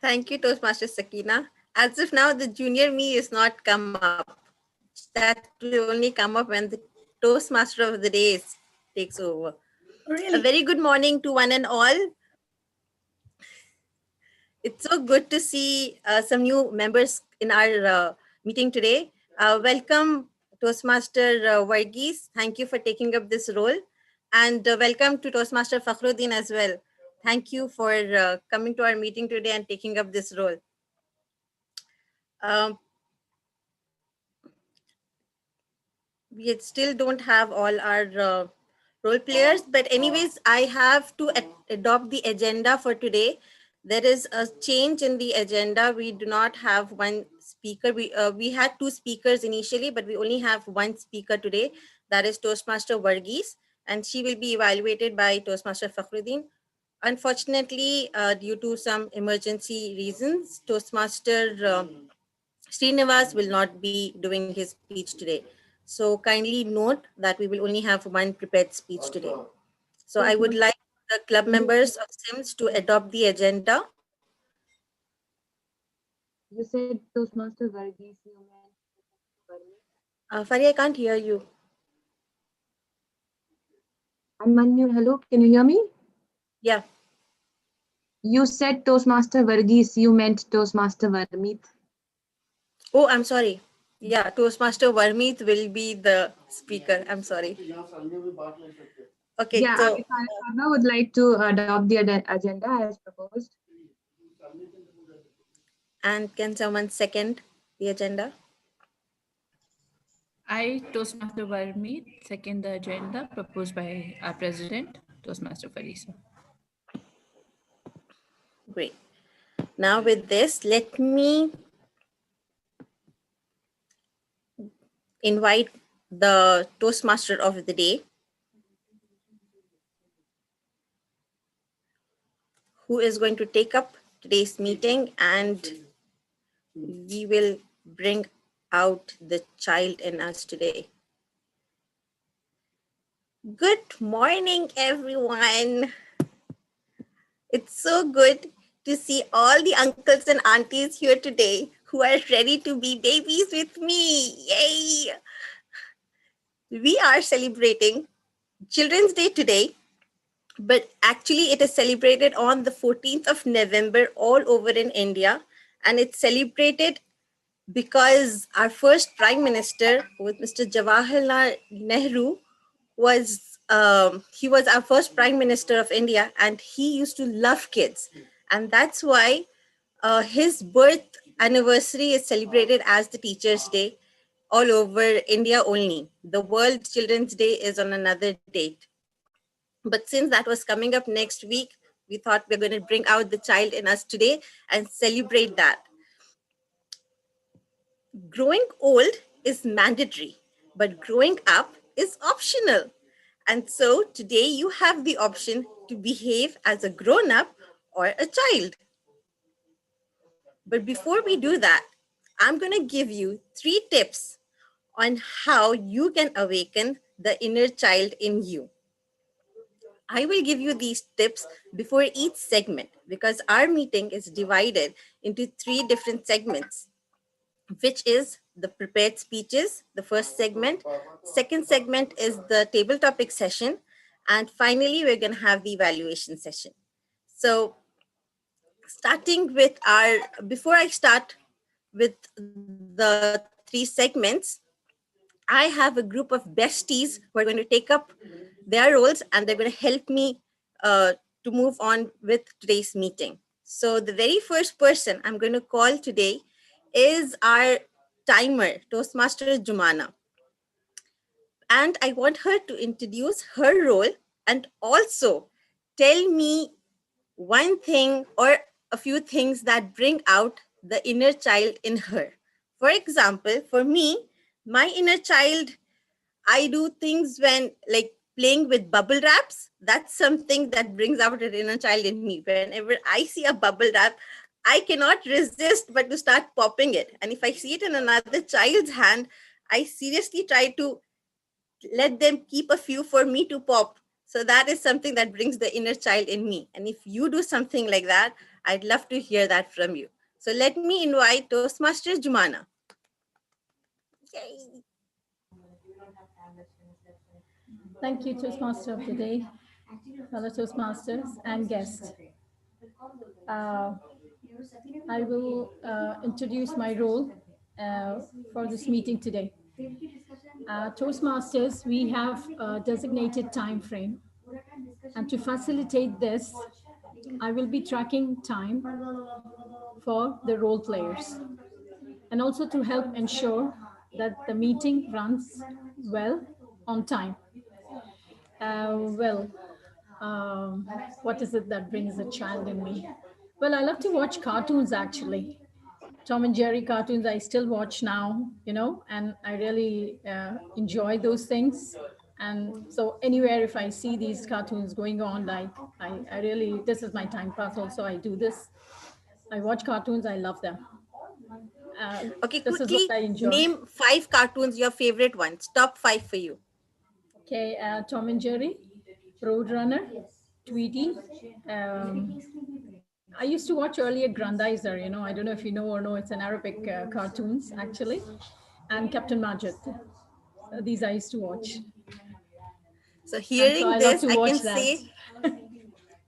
Thank you, Toastmaster Sakina. As if now the junior me is not come up. That will only come up when the Toastmaster of the day takes over. Really? A very good morning to one and all. It's so good to see some new members in our meeting today. Welcome, Toastmaster Varghese. Thank you for taking up this role. And welcome to Toastmaster Fakhruddin as well. Thank you for coming to our meeting today and taking up this role. Um, we still don't have all our role players, but anyways, I have to adopt the agenda for today. There is a change in the agenda. We do not have one speaker. We had two speakers initially, but we only have one speaker today. That is Toastmaster Varghese, and she will be evaluated by Toastmaster Fakhruddin. Unfortunately, due to some emergency reasons, Toastmaster Srinivas will not be doing his speech today. So kindly note that we will only have one prepared speech today. So I would like the club members of SIMS to adopt the agenda. You said Toastmaster Varghese, you meant Fari, I can't hear you. I'm Manu. Hello, can you hear me? Yeah. You said Toastmaster Varghese, you meant Toastmaster Varmeet. Oh, I'm sorry. Yeah, Toastmaster Varmeet will be the speaker. I'm sorry. Okay, Yeah, so if I would like to adopt the agenda as proposed. and can someone second the agenda? I, Toastmaster Varmeet, second the agenda proposed by our president, Toastmaster Farisa. Great. Now with this, let me invite the Toastmaster of the day, who is going to take up today's meeting, and we will bring out the child in us today. Good morning, everyone. It's so good to see all the uncles and aunties here today who are ready to be babies with me. Yay! We are celebrating Children's Day today, but actually it is celebrated on the 14th of November all over in India, and it's celebrated because our first prime minister, with Mr. Jawaharlal Nehru, he was our first prime minister of India, and he used to love kids, and that's why his birth anniversary is celebrated as the Teachers' Day all over India only. The World Children's Day is on another date. But since that was coming up next week, we thought we're going to bring out the child in us today and celebrate that. Growing old is mandatory, but growing up is optional. And so today you have the option to behave as a grown up or a child. But before we do that, I'm going to give you 3 tips on how you can awaken the inner child in you. I will give you these tips before each segment because our meeting is divided into 3 different segments, which is the prepared speeches, the first segment. Second segment is the table topic session. And finally, we're going to have the evaluation session. So before I start with the 3 segments, I have a group of besties who are going to take up their roles and they're going to help me to move on with today's meeting. So the very first person I'm going to call today is our timer, Toastmaster Jumana. And I want her to introduce her role and also tell me one thing or a few things that bring out the inner child in her. For example, for me, my inner child, I do things when like playing with bubble wraps. That's something that brings out an inner child in me. Whenever I see a bubble wrap, I cannot resist but to start popping it. And if I see it in another child's hand, I seriously try to let them keep a few for me to pop. So that is something that brings the inner child in me. And if you do something like that, I'd love to hear that from you. So let me invite Toastmasters Jumana. Yay. Thank you, Toastmaster of the Day, fellow Toastmasters and guests. Uh, I will introduce my role for this meeting today. Toastmasters, we have a designated time frame. And to facilitate this, I will be tracking time for the role players and also to help ensure that the meeting runs well on time. Well, what is it that brings a child in me? Well, I love to watch cartoons actually. Tom and Jerry cartoons I still watch now, and I really enjoy those things. And so anywhere if I see these cartoons going on, like I really, this is my time pass also. I do this. I watch cartoons. I love them. Okay, This is what quickly I enjoy. name 5 cartoons, your favorite ones. Top 5 for you. Okay, Tom and Jerry, Roadrunner, Tweety. I used to watch earlier Grandizer, I don't know if you know or no, it's an Arabic cartoons actually, and Captain Majid. These I used to watch. So And so hearing I love this, to I can watch that. say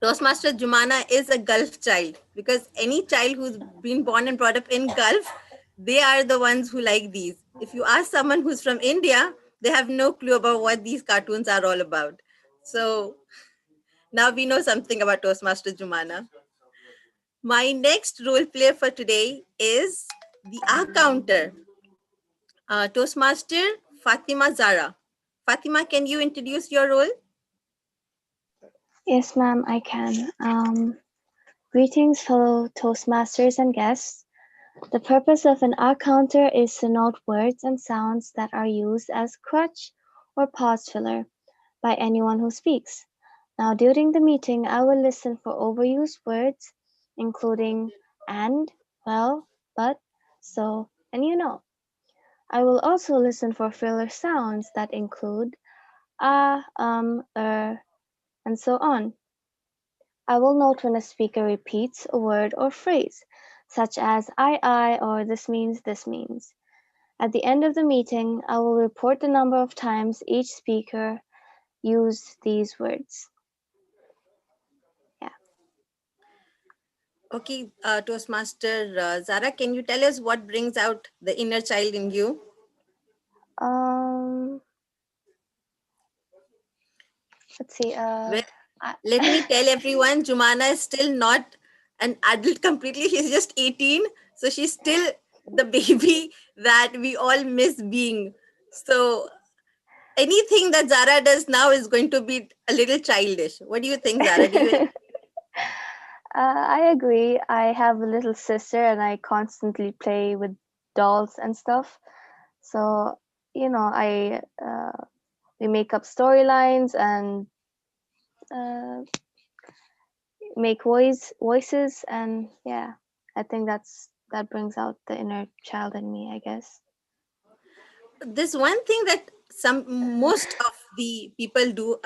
Toastmaster Jumana is a Gulf child, because any child who's been born and brought up in Gulf, they are the ones who like these. If you ask someone who's from India, they have no clue about what these cartoons are all about. So now we know something about Toastmaster Jumana. My next role player for today is the R counter. Toastmaster Fatima Zara. Fatima, can you introduce your role? Yes, ma'am, I can. Greetings, fellow Toastmasters and guests. The purpose of an R counter is to note words and sounds that are used as crutch or pause filler by anyone who speaks. Now, during the meeting, I will listen for overused words, including and, well, but, so, and you know. I will also listen for filler sounds that include and so on. I will note when a speaker repeats a word or phrase, such as I, or this means, this means. At the end of the meeting, I will report the number of times each speaker used these words. Yeah. Okay, Toastmaster Zara, can you tell us what brings out the inner child in you? Let's see. Well, let me tell everyone, Jumana is still not an adult completely. She's just 18. So she's still the baby that we all miss being. So anything that Zara does now is going to be a little childish. What do you think, Zara? Do you? I agree. I have a little sister and I constantly play with dolls and stuff. So, we make up storylines and make voices, and yeah, I think that brings out the inner child in me, I guess. There's one thing that most of the people do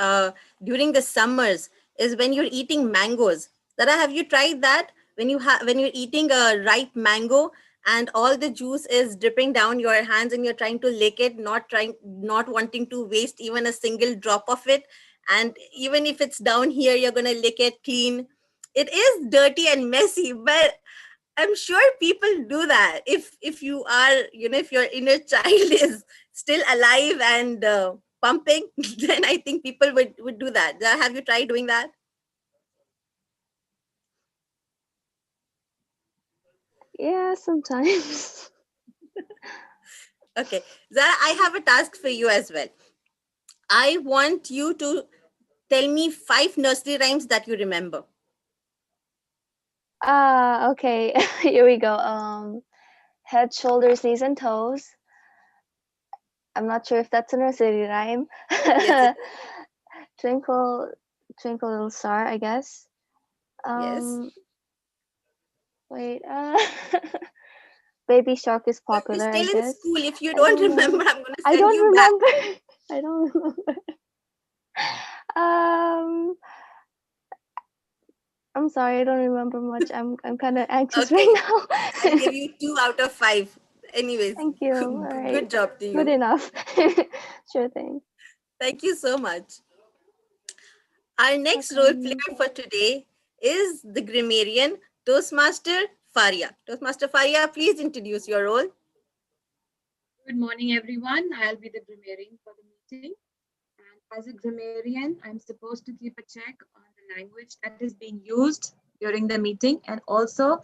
during the summers is when you're eating mangoes. Zara, have you tried that? When you're eating a ripe mango and all the juice is dripping down your hands and you're trying to lick it, not wanting to waste even a single drop of it, and even if it's down here, you're gonna lick it clean. It is dirty and messy, but I'm sure people do that. If you are, if your inner child is still alive and pumping, then I think people would do that. Have you tried doing that? Yeah, sometimes. Okay, Zara, I have a task for you as well. I want you to tell me 5 nursery rhymes that you remember. Okay. Here we go. Head, shoulders, knees, and toes. I'm not sure if that's a nursery rhyme. Yes, Twinkle, twinkle, little star, I guess. yes. Wait. Baby shark is You're popular, I still in guess. school. If you I don't don't know. remember, I'm going to I send don't you back. remember. I don't remember. Um, I'm sorry, I don't remember much. I'm kind of anxious Okay, right now. I'll give you 2 out of 5. Anyways, Thank you. All right. good job to Good you. enough. Sure thing. Thank you so much. Our next role Welcome. player for today is the grammarian Toastmaster Faria. Toastmaster Faria, please introduce your role. Good morning, everyone. I'll be the grammarian for the meeting. And as a grammarian, I'm supposed to keep a check on the language that is being used during the meeting. And also,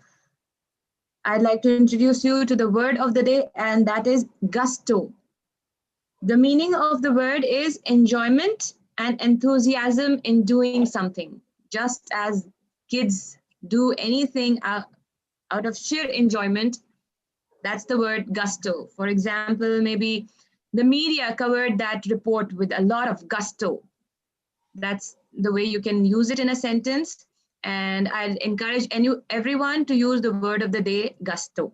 I'd like to introduce you to the word of the day, and that is gusto. The meaning of the word is enjoyment and enthusiasm in doing something. Just as kids do anything out of sheer enjoyment, that's the word gusto. For example, maybe the media covered that report with a lot of gusto. That's the way you can use it in a sentence. And I'd encourage everyone to use the word of the day, gusto.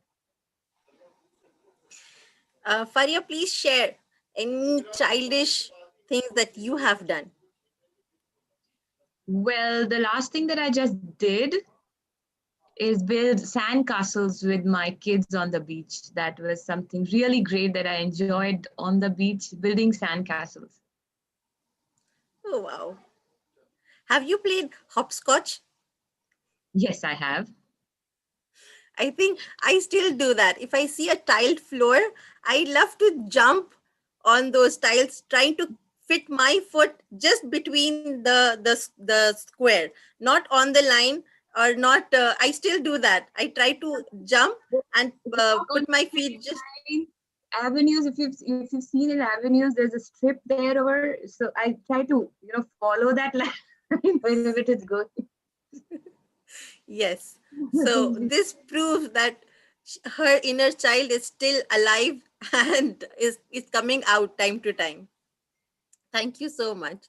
Faria, please share any childish things that you have done. Well, the last thing that I just did is build sandcastles with my kids on the beach. That was something really great that I enjoyed on the beach, building sandcastles. Oh, wow. Have you played hopscotch? Yes, I have. I think I still do that. If I see a tiled floor, I love to jump on those tiles, trying to fit my foot just between the square, not on the line or not. I still do that. I try to jump and It's not only put my feet just. avenues. If you've seen in avenues, there's a strip there over. So I try to follow that line wherever it is going. Yes. So this proves that her inner child is still alive and is coming out time to time. Thank you so much.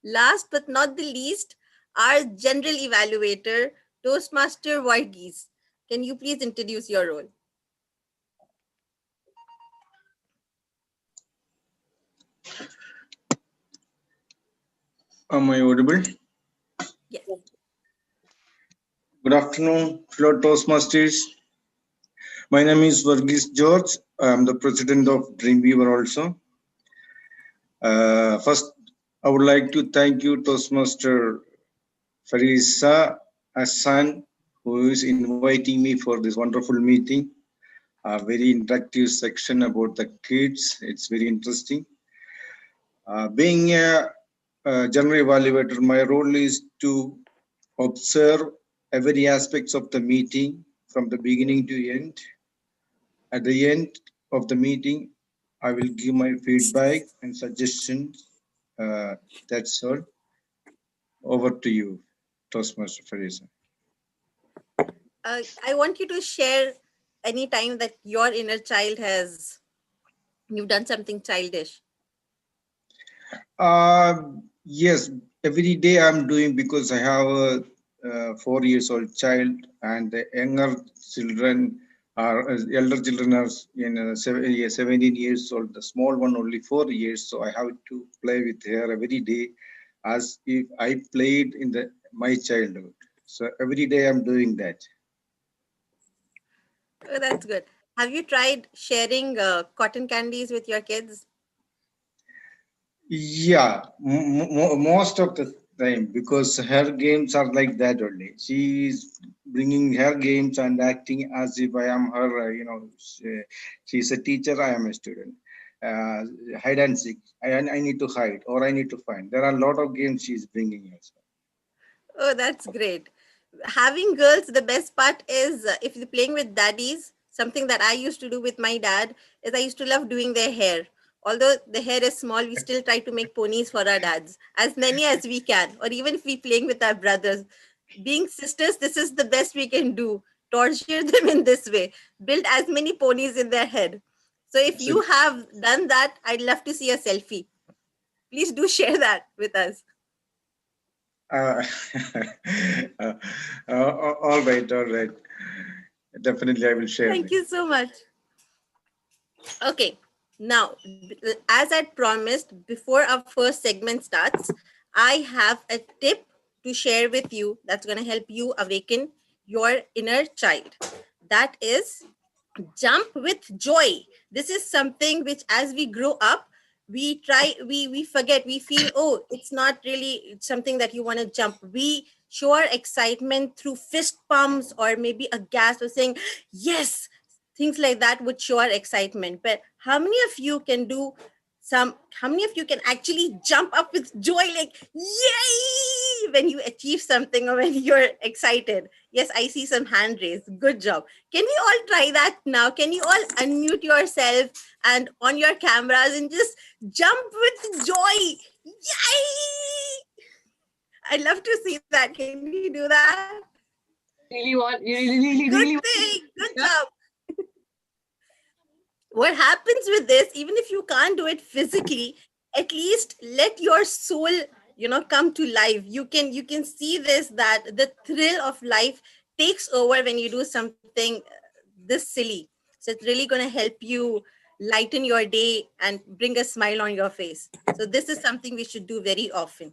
Last but not the least, our general evaluator, Toastmaster Varghese. Can you please introduce your role? Am I audible? Yes. Good afternoon, fellow Toastmasters. My name is Varghese George. I am the president of Dreamweaver also. First, I would like to thank you, Toastmaster Farisa Hassan, who is inviting me for this wonderful meeting. A very interactive section about the kids. It's very interesting. Being a general evaluator, my role is to observe every aspects of the meeting from the beginning to end. At the end of the meeting, I will give my feedback and suggestions. That's all. Over to you, Toastmaster Farisa. I want you to share any time that your inner child you've done something childish. Yes, every day I'm doing because I have a 4 years old child and the younger children are elder children are in 17 years old. The small one only 4 years, so I have to play with her every day as if I played in my childhood. So every day I'm doing that. Oh, that's good. Have you tried sharing cotton candies with your kids? Yeah, most of the time because her games are like that only. She is bringing her games and acting as if I am her. She's a teacher. I am a student. Uh, Hide and seek. I need to hide or I need to find. There are a lot of games she's bringing as Oh, that's great. Having girls, the best part is if you're playing with daddies, something that I used to do with my dad is I used to love doing their hair. Although the hair is small, we still try to make ponies for our dads, as many as we can, or even if we playing with our brothers. Being sisters, this is the best we can do. Torture them in this way. Build as many ponies in their head. So if well. you have done that, I'd love to see a selfie. Please do share that with us. Uh, all right, all right. Definitely, I will share Thank that. you so much. Okay, now, as I promised before our first segment starts, I have a tip to share with you that's going to help you awaken your inner child. That is jump with joy. This is something which as we grow up, we forget, we feel, oh, it's not really something that you want to jump. We show our excitement through fist pumps or maybe a gasp or saying yes. Things like that would show our excitement. But how many of you can do how many of you can actually jump up with joy, like yay, when you achieve something or when you're excited? Yes, I see some hand raised. Good job. Can we all try that now? Can you all unmute yourself and on your cameras and just jump with joy? Yay! I'd love to see that. Can you do that? You really Good want. thing. Good job. What happens with this, even if you can't do it physically, at least let your soul, come to life. You can see this, that the thrill of life takes over when you do something this silly. So it's really going to help you lighten your day and bring a smile on your face. So this is something we should do very often.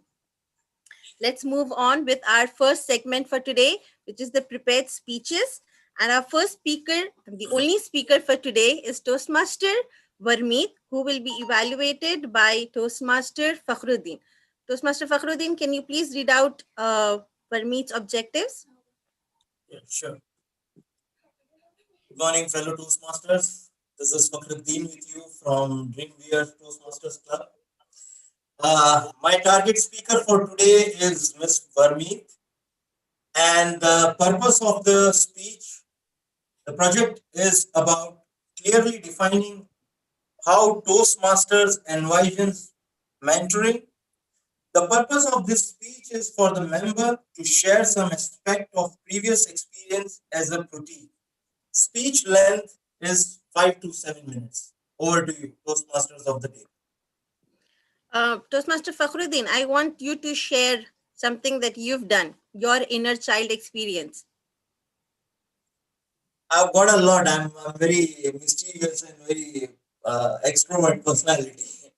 Let's move on with our first segment for today, which is the prepared speeches. And our first speaker, the only speaker for today, is Toastmaster Varmeet, who will be evaluated by Toastmaster Fakhruddin. Toastmaster Fakhruddin, can you please read out Varmeet's objectives? Yeah, sure. Good morning, fellow Toastmasters. This is Fakhruddin with you from Dreamwear Toastmasters Club. My target speaker for today is Ms. Varmeet. And the purpose of the speech, the project is about clearly defining how Toastmasters envisions mentoring. The purpose of this speech is for the member to share some aspect of previous experience as a protein. Speech length is 5 to 7 minutes. Over to you, Toastmasters of the day. Toastmaster Fakhruddin, I want you to share something that you've done, your inner child experience. I've got a lot. I'm very mischievous and very extrovert personality.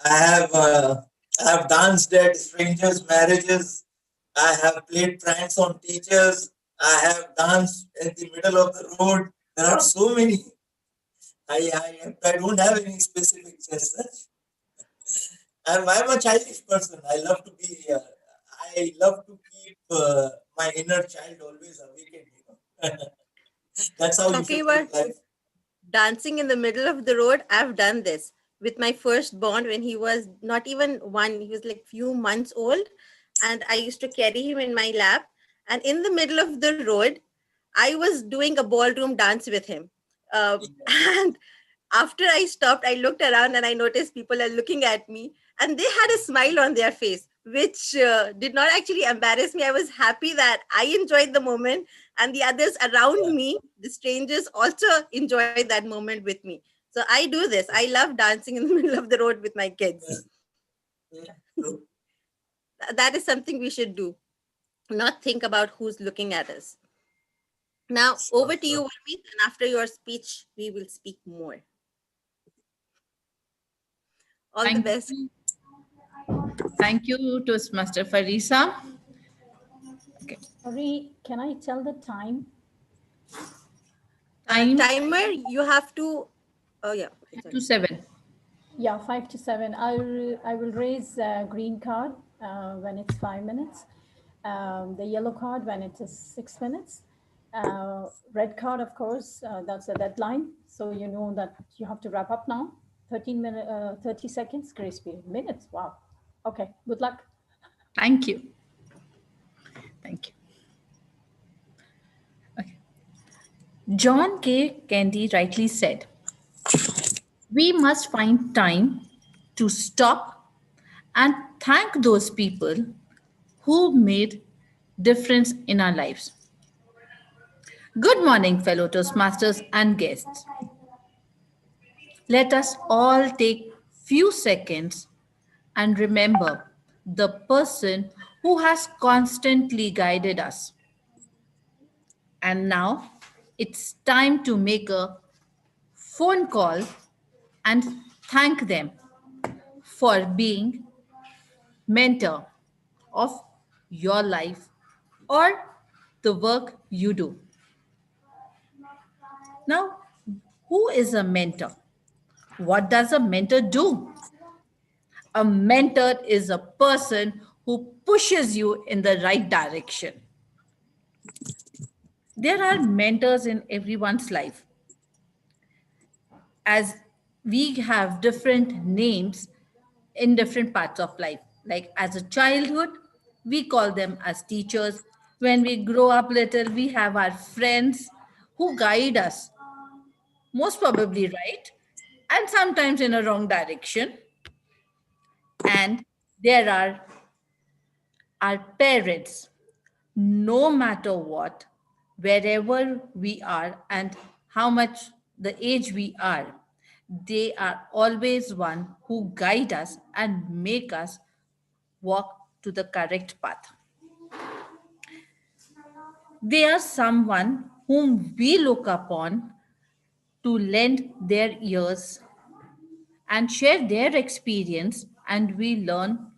I have danced at strangers' marriages. I have played pranks on teachers. I have danced in the middle of the road. There are so many. I don't have any specifics as such. I'm a childish person. I love to be. I love to keep my inner child always awakened. That's how you Talking should about live life. dancing in the middle of the road, I've done this with my firstborn when he was not even one, he was like few months old, and I used to carry him in my lap, and in the middle of the road I was doing a ballroom dance with him. And after I stopped, I looked around and I noticed people are looking at me and they had a smile on their face, which did not actually embarrass me. I was happy that I enjoyed the moment and the others around me, the strangers, also enjoyed that moment with me. So I do this. I love dancing in the middle of the road with my kids. True. That is something we should do, not think about who's looking at us. Now, over to you, Varmeet, and after your speech, we will speak more. All the best. Thank you, Toastmaster Farisa. Sorry, can I tell the time? Timer, you have to. Oh, yeah. 5 to 7. Yeah, 5 to 7. I will raise a green card when it's 5 minutes. The yellow card when it is 6 minutes. Red card, of course, that's the deadline. So you know that you have to wrap up now. 30 seconds grace period. Minutes, wow. Okay, good luck. Thank you. Thank you. Okay. John K. Kennedy rightly said, we must find time to stop and thank those people who made difference in our lives. Good morning, fellow Toastmasters and guests. Let us all take few seconds and remember the person who has constantly guided us. And now it's time to make a phone call and thank them for being mentor of your life or the work you do. Now, who is a mentor? What does a mentor do? A mentor is a person who pushes you in the right direction. There are mentors in everyone's life, as we have different names in different parts of life. Like as a childhood, we call them as teachers. When we grow up little, we have our friends who guide us, most probably right, and sometimes in a wrong direction. And there are our parents, no matter what, wherever we are and how much the age we are, they are always one who guide us and make us walk to the correct path. They are someone whom we look upon to lend their ears and share their experience, and we learn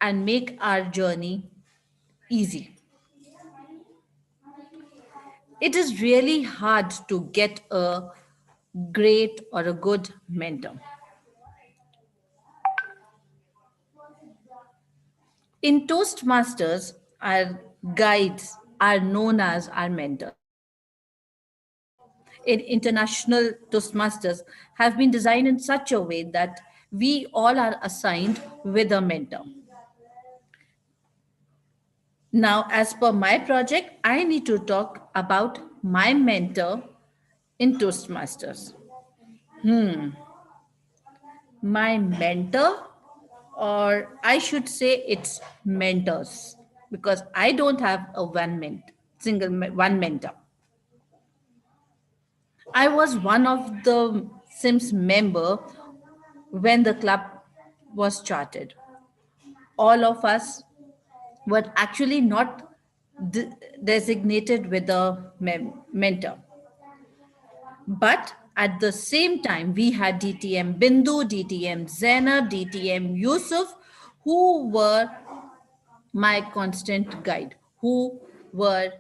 and make our journey easy. It is really hard to get a great or a good mentor. In Toastmasters, our guides are known as our mentors. In international Toastmasters have been designed in such a way that we all are assigned with a mentor. Now, as per my project, I need to talk about my mentor in Toastmasters. My mentor, or I should say it's mentors, because I don't have a one mentor. I was one of the SIMS member when the club was charted. All of us were actually not de- designated with a mentor. But at the same time, we had DTM Bindu, DTM Zainab, DTM Yusuf, who were my constant guide, who were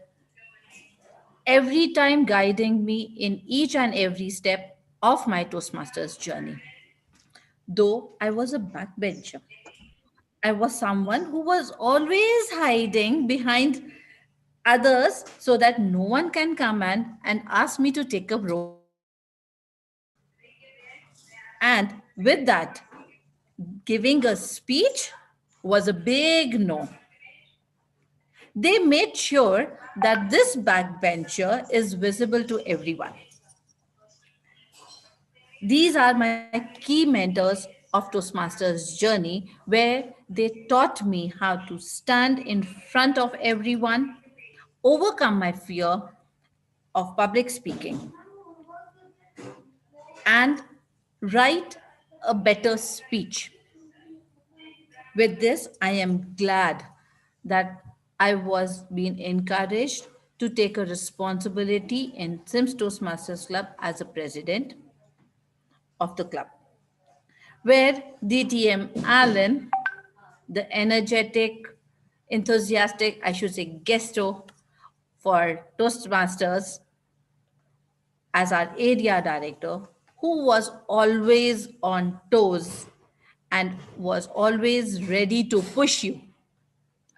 every time guiding me in each and every step of my Toastmasters journey. Though I was a backbencher, I was someone who was always hiding behind others so that no one can come and ask me to take a role. And with that, giving a speech was a big no. They made sure that this backbencher is visible to everyone. These are my key mentors of Toastmasters journey, where they taught me how to stand in front of everyone, overcome my fear of public speaking, and write a better speech. With this, I am glad that I was being encouraged to take a responsibility in Sims Toastmasters Club as a president of the club, where DTM Allen, the energetic, enthusiastic, I should say, guesto for Toastmasters as our area director, who was always on toes and was always ready to push you.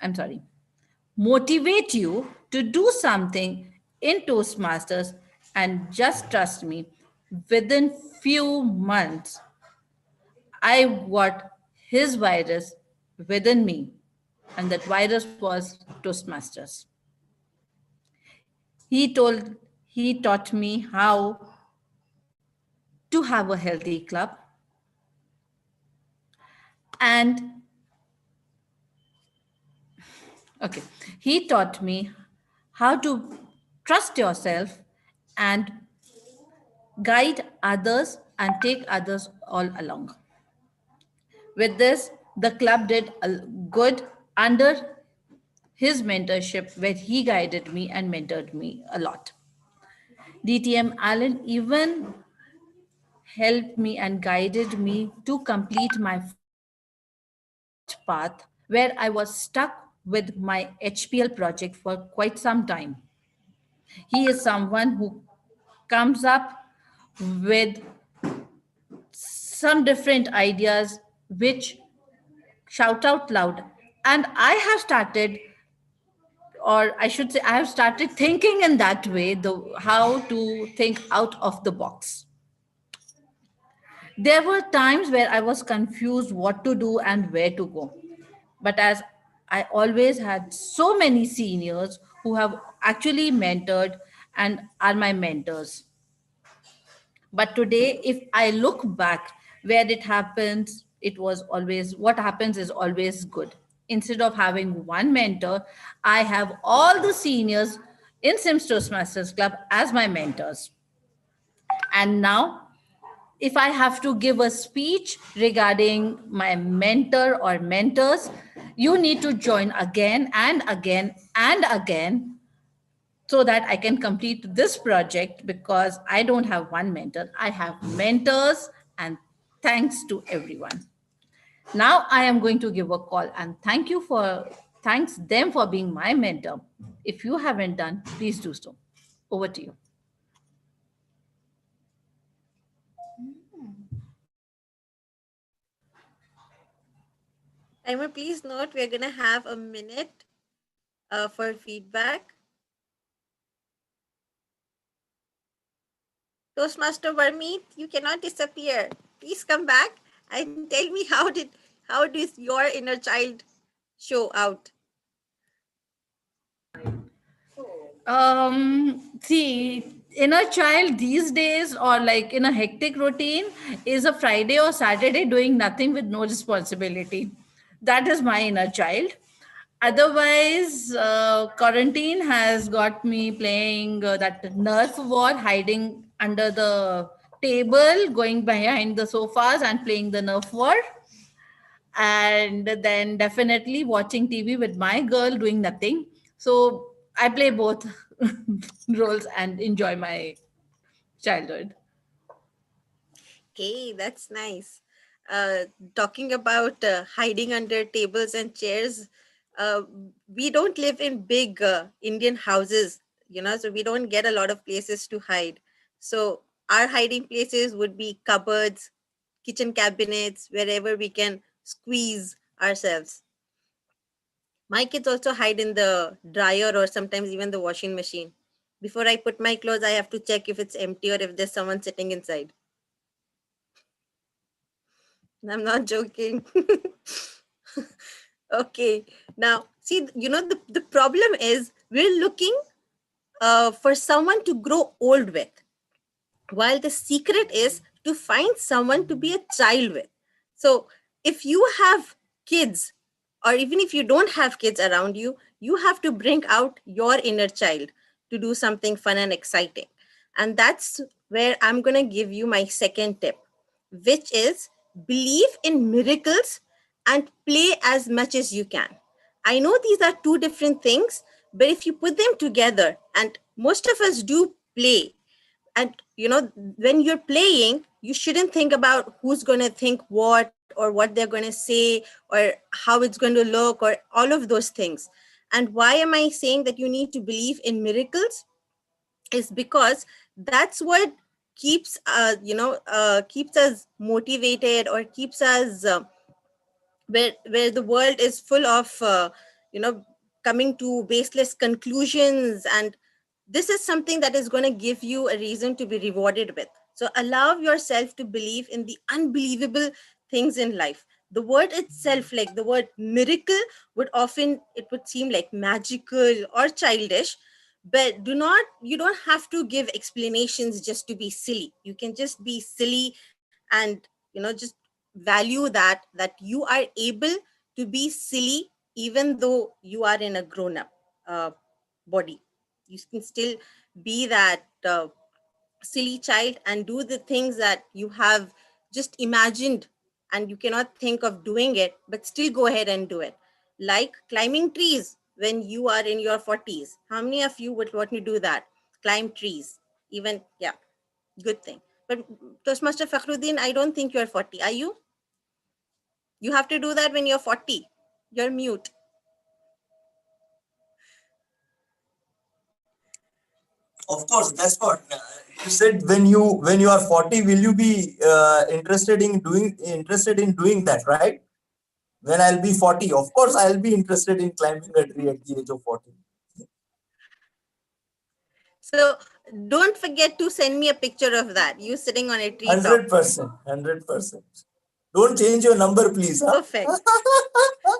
I'm sorry, motivate you to do something in Toastmasters, and just trust me, within few months I got his virus within me, and that virus was Toastmasters. He taught me how to have a healthy club, and okay, he taught me how to trust yourself and guide others and take others all along. With this, the club did a good under his mentorship, where he guided me and mentored me a lot. DTM Allen even helped me and guided me to complete my path where I was stuck with my HPL project for quite some time. He is someone who comes up with some different ideas which shout out loud. And I have started, or I should say, I have started thinking in that way, the how to think out of the box. There were times where I was confused what to do and where to go. But as I always had so many seniors who have actually mentored and are my mentors. But today, if I look back where it happens, it was always what happens is always good. Instead of having one mentor, I have all the seniors in SIMS Toastmasters Club as my mentors. And now, if I have to give a speech regarding my mentor or mentors, you need to join again and again and again so that I can complete this project because I don't have one mentor. I have mentors, and thanks to everyone. Now I am going to give a call and thanks them for being my mentor. If you haven't done, please do so. Over to you. Timer, please note we're going to have a minute for feedback. Toastmaster Varmeet, you cannot disappear. Please come back and tell me how does your inner child show out? See, inner child these days, or like in a hectic routine, is a Friday or Saturday doing nothing with no responsibility. That is my inner child. Otherwise, quarantine has got me playing that Nerf war, hiding under the table, going behind the sofas and playing the Nerf war. And then definitely watching TV with my girl doing nothing. So I play both roles and enjoy my childhood. Hey, that's nice. Talking about hiding under tables and chairs, uh, we don't live in big Indian houses, so we don't get a lot of places to hide. So our hiding places would be cupboards, kitchen cabinets, wherever we can squeeze ourselves. My kids also hide in the dryer or sometimes even the washing machine. Before I put my clothes, I have to check if it's empty or if there's someone sitting inside. I'm not joking. Okay. Now, see, the problem is we're looking for someone to grow old with, while the secret is to find someone to be a child with. So, if you have kids, or even if you don't have kids around you, you have to bring out your inner child to do something fun and exciting. And that's where I'm going to give you my second tip, which is believe in miracles and play as much as you can. I know these are two different things, but if you put them together, and most of us do play, and when you're playing, you shouldn't think about who's going to think what or what they're going to say or how it's going to look or all of those things. And why am I saying that you need to believe in miracles is because that's what keeps us motivated or keeps us where the world is full of you know coming to baseless conclusions, and this is something that is going to give you a reason to be rewarded with. So allow yourself to believe in the unbelievable things in life. The word itself, like the word miracle, it would seem like magical or childish, but you don't have to give explanations just to be silly. You can just be silly and just value that you are able to be silly even though you are in a grown up body. You can still be that silly child and do the things that you have just imagined and you cannot think of doing it, but still go ahead and do it. Like climbing trees when you are in your 40s. How many of you would want to do that? Climb trees. Even, yeah, good thing. But Toastmaster Fakhruddin, I don't think you're 40. Are you? You have to do that when you're 40. You're mute. Of course, that's what you said. When you are 40, will you be interested in doing that, right? When I'll be 40, of course, I'll be interested in climbing a tree at the age of 40. So don't forget to send me a picture of that. You sitting on a tree top. 100%, 100%. Don't change your number, please. Huh? Perfect.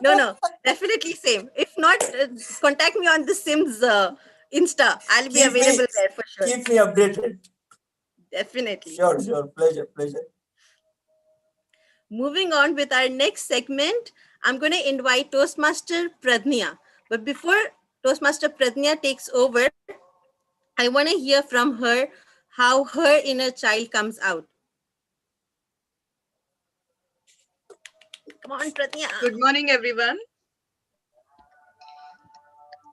No, definitely same. If not, contact me on the SIMS Insta. I'll be Keep me available there for sure. keep me updated. Definitely. Sure, pleasure. Moving on with our next segment, I'm going to invite Toastmaster Pradnya. But before Toastmaster Pradnya takes over, I want to hear from her how her inner child comes out. Come on, Pradnya. Good morning, everyone.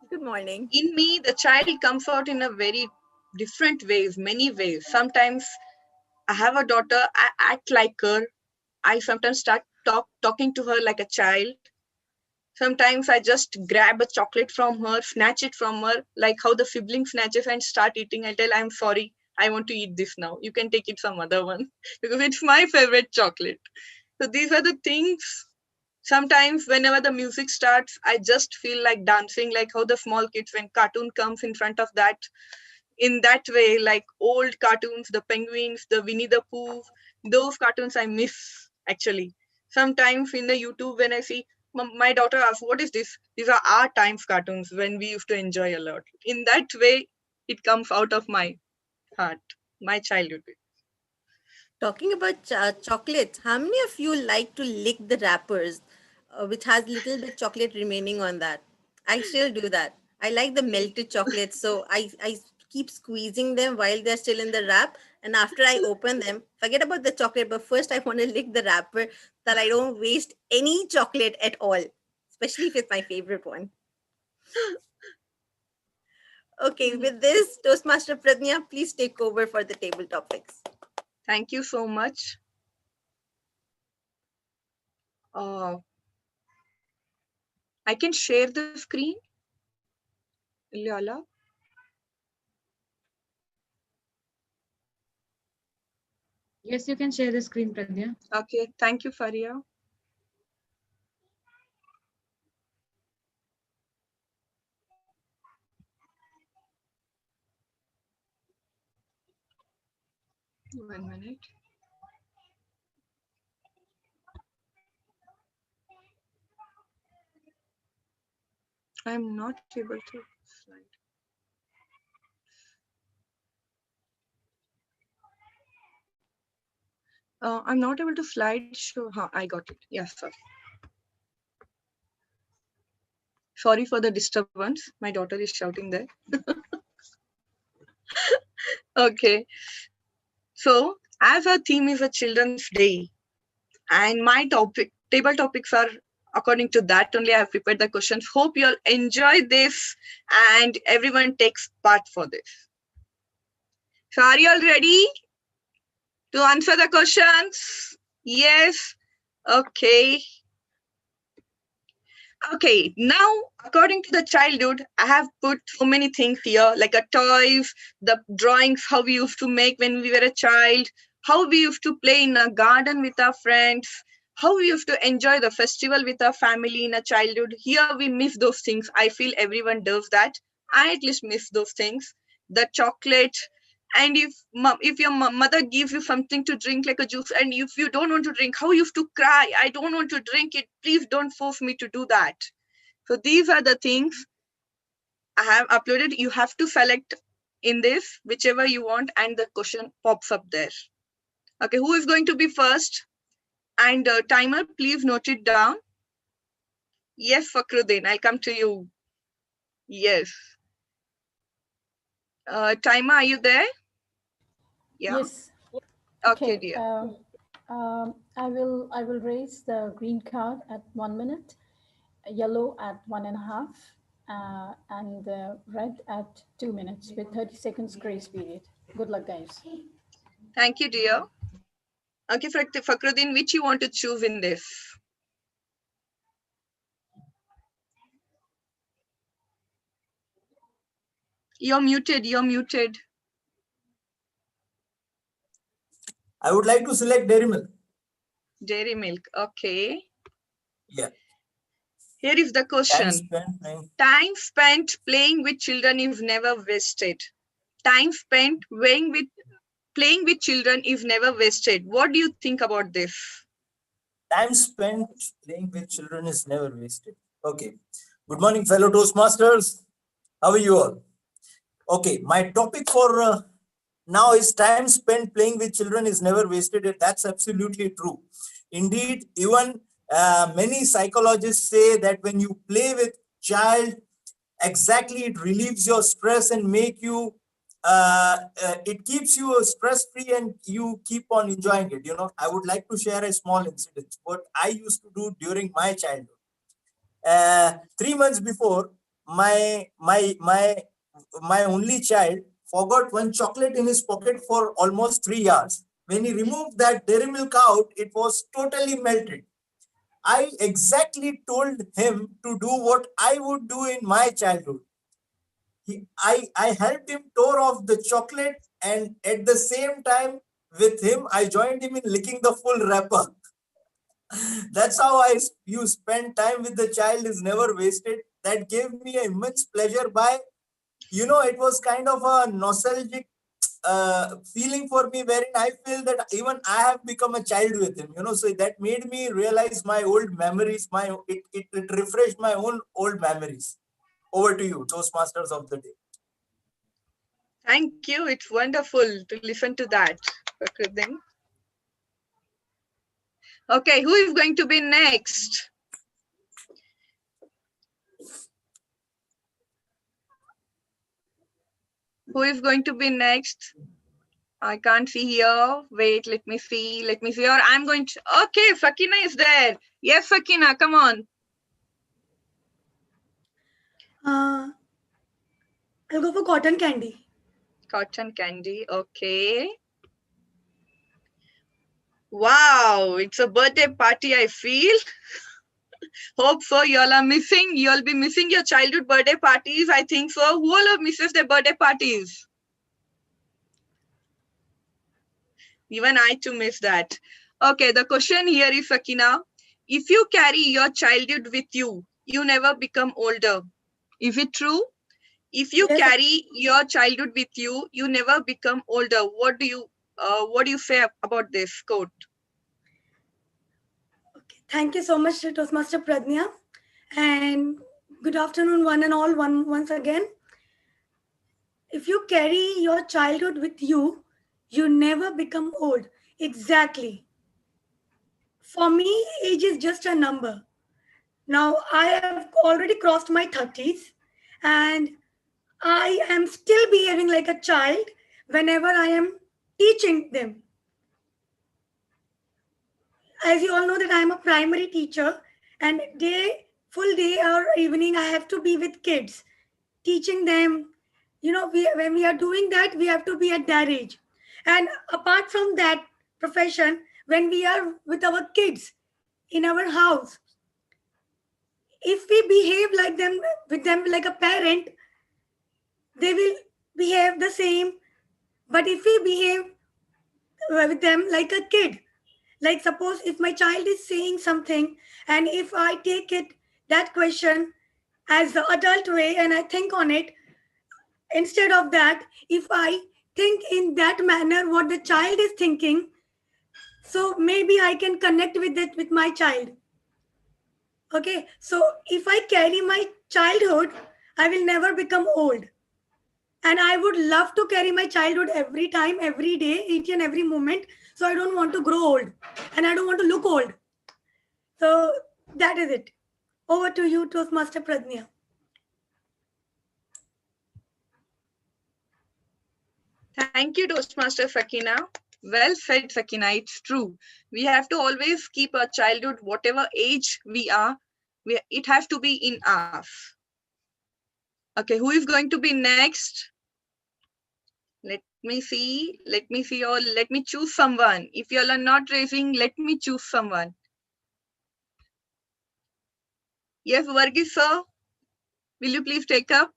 Good morning. In me, the child comes out in a very different ways, many ways. Sometimes I have a daughter, I act like her. I sometimes start talking to her like a child. Sometimes I just grab a chocolate from her, snatch it from her, like how the sibling snatches and start eating. I tell, I'm sorry, I want to eat this now. You can take it some other one because it's my favorite chocolate. So these are the things. Sometimes whenever the music starts, I just feel like dancing, like how the small kids, when cartoon comes in front of that, in that way, like old cartoons, the penguins, the Winnie the Pooh, those cartoons I miss actually. Sometimes in the YouTube, when I see my daughter asks, what is this? These are our times cartoons when we used to enjoy a lot. In that way, it comes out of my heart, my childhood. Talking about chocolates, how many of you like to lick the wrappers, which has little bit chocolate remaining on that? I still do that. I like the melted chocolates, so I keep squeezing them while they're still in the wrap. And after I open them, forget about the chocolate, but first I want to lick the wrapper that I don't waste any chocolate at all, especially if it's my favorite one. Okay, with this, Toastmaster Pradnya, please take over for the table topics. Thank you so much. I can share the screen, Ilyala. Yes, you can share the screen, Pradnya. Okay, thank you, Faria. One minute. I'm not able to slide. I'm not able to slide show. I got it. Yes, sir. Sorry for the disturbance. My daughter is shouting there. Okay. So, as our theme is a Children's Day, and my table topics are according to that only, I have prepared the questions. Hope you'll enjoy this and everyone takes part for this. So, are you all ready to answer the questions? Yes. Okay. Okay, now according to the childhood, I have put so many things here, like a toys, the drawings, how we used to make when we were a child, how we used to play in a garden with our friends, how we used to enjoy the festival with our family in a childhood. Here we miss those things. I feel everyone does that. I at least miss those things. The chocolate, and if your mother gives you something to drink like a juice, and if you don't want to drink, how you used to cry, I don't want to drink it, please don't force me to do that. So these are the things I have uploaded. You have to select in this whichever you want and the question pops up there. Okay, who is going to be first? And timer, please note it down. Yes, Fakrudin, I'll come to you. Yes. Timer, are you there? Yeah. Yes. Okay, Okay. dear. I will raise the green card at 1 minute, yellow at 1.5, and red at 2 minutes with 30 seconds grace period. Good luck, guys. Thank you, dear. Okay, Fakrudin, which you want to choose in this? You're muted. You're muted. I would like to select dairy milk. Dairy milk. Okay. Yeah. Here is the Time question. spent playing. Time spent playing with children is never wasted. Time spent playing with children is never wasted. What do you think about this? Time spent playing with children is never wasted. Okay. Good morning, fellow Toastmasters. How are you all? Okay, my topic for now is time spent playing with children is never wasted. That's absolutely true. Indeed, even many psychologists say that when you play with child, exactly it relieves your stress and make you it keeps you stress free and you keep on enjoying it. I would like to share a small incident what I used to do during my childhood. 3 months before, my only child forgot one chocolate in his pocket for almost 3 hours. When he removed that dairy milk out, it was totally melted. I exactly told him to do what I would do in my childhood. I helped him tore off the chocolate, and at the same time with him, I joined him in licking the full wrapper. That's how you spend time with the child is never wasted. That gave me an immense pleasure it was kind of a nostalgic feeling for me wherein I feel that even I have become a child with him, so that made me realize my old memories, it refreshed my own old memories. Over to you, Toastmasters of the day. Thank you. It's wonderful to listen to that, Fakruddin. Okay, who is going to be next? Who is going to be next? I can't see here. Wait, let me see. Or I'm going to. Okay, Sakina is there. Yes, Sakina, come on. I'll go for cotton candy. Cotton candy. Okay. Wow, it's a birthday party, I feel. Hope so. You'll be missing your childhood birthday parties. I think so. Who all misses their birthday parties? Even I too miss that. Okay, the question here is, Sakina, if you carry your childhood with you, you never become older. Is it true? If you Yes. carry your childhood with you, you never become older. What do you say about this quote? Okay. Thank you so much, Toastmaster Pradnya. And good afternoon, one and all, once again. If you carry your childhood with you, you never become old. Exactly. For me, age is just a number. Now, I have already crossed my 30s and I am still behaving like a child whenever I am teaching them. As you all know that I am a primary teacher and full day or evening, I have to be with kids, teaching them. When we are doing that, we have to be at their age. And apart from that profession, when we are with our kids in our house, if we behave like them with them like a parent, they will behave the same. But if we behave with them like a kid, like suppose if my child is saying something and if I take it that question as the adult way and I think on it, instead of that, if I think in that manner what the child is thinking, so maybe I can connect with it with my child. Okay, so if I carry my childhood, I will never become old. And I would love to carry my childhood every time, every day, each and every moment. So I don't want to grow old and I don't want to look old. So that is it. Over to you, Toastmaster Pradnya. Thank you, Toastmaster Sakina. Well said, Sakina. It's true. We have to always keep our childhood, whatever age we are, it has to be in us. Okay, who is going to be next? Let me see. Or let me choose someone. If you all are not raising, let me choose someone. Yes, Varghese sir. Will you please take up?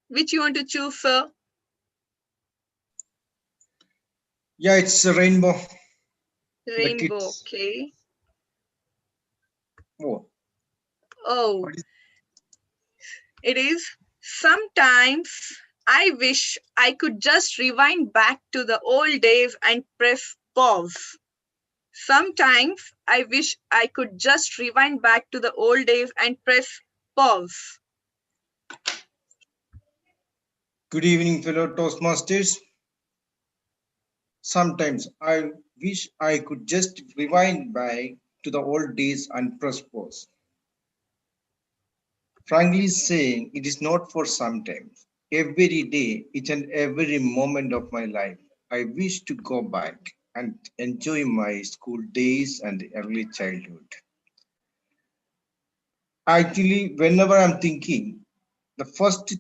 Which you want to choose, sir? Yeah, it's a rainbow. The Rainbow, kids. okay. Oh, Oh, what is it is. Sometimes I wish I could just rewind back to the old days and press pause. Sometimes I wish I could just rewind back to the old days and press pause. good evening, fellow Toastmasters. Sometimes I wish I could just rewind back to the old days and press pause. Frankly saying, it is not for sometimes. Every day, each and every moment of my life, I wish to go back and enjoy my school days and early childhood. Actually, whenever I'm thinking, the first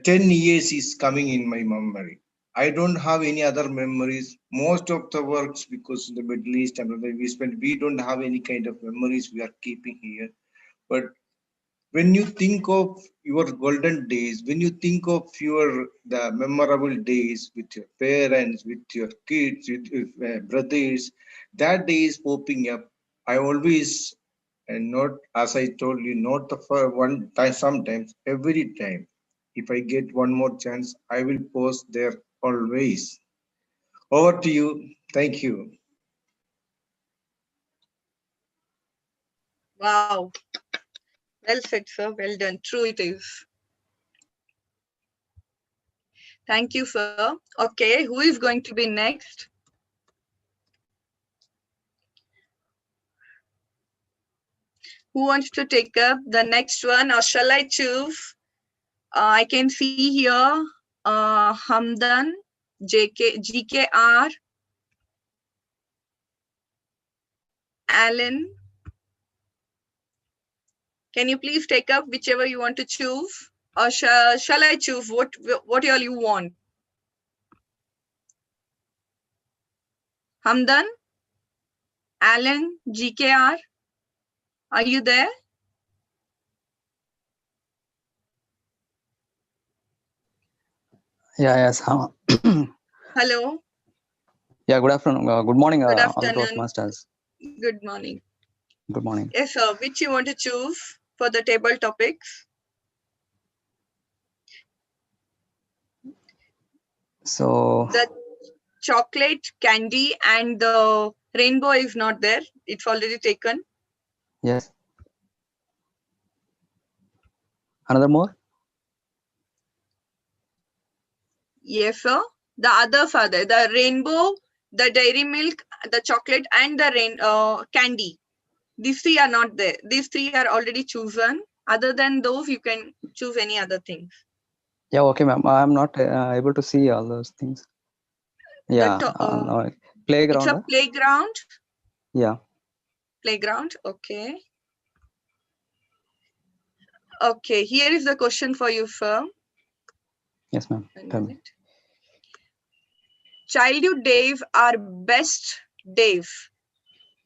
10 years is coming in my memory. I don't have any other memories. Most of the works, because in the Middle East and where we spend, we don't have any kind of memories we are keeping here. But when you think of your golden days, when you think of your the memorable days with your parents, with your kids, with your brothers, that day is popping up. I always, and not as I told you, not the for one time, sometimes every time. If I get one more chance, I will post there always. Over to you. Thank you. Wow. Well said, sir. Well done. True it is. Thank you, sir. Okay, who is going to be next? Who wants to take up the next one, or shall I choose? I can see here Hamdan, GKR, Alan. Can you please take up whichever you want to choose? Or shall I choose what all you want? Hamdan, Alan, GKR, are you there? Yeah, yes. Hello. Yeah, good afternoon. Good morning, Good all the afternoon. Toastmasters. Good morning. Good morning. Yes, sir. Which you want to choose for the table topics? So, The chocolate candy and the rainbow is not there. It's already taken. yes. Another more? Yes, sir. The others are there. The rainbow, the dairy milk, the chocolate, and the candy. These three are not there. These three are already chosen. Other than those, you can choose any other things. Yeah, okay, ma'am. I'm not able to see all those things. Yeah, no. It's Playground. a playground. Yeah. Playground. Okay. Okay. Here is the question for you, sir. Yes, ma'am. Tell me. Childhood days are best days,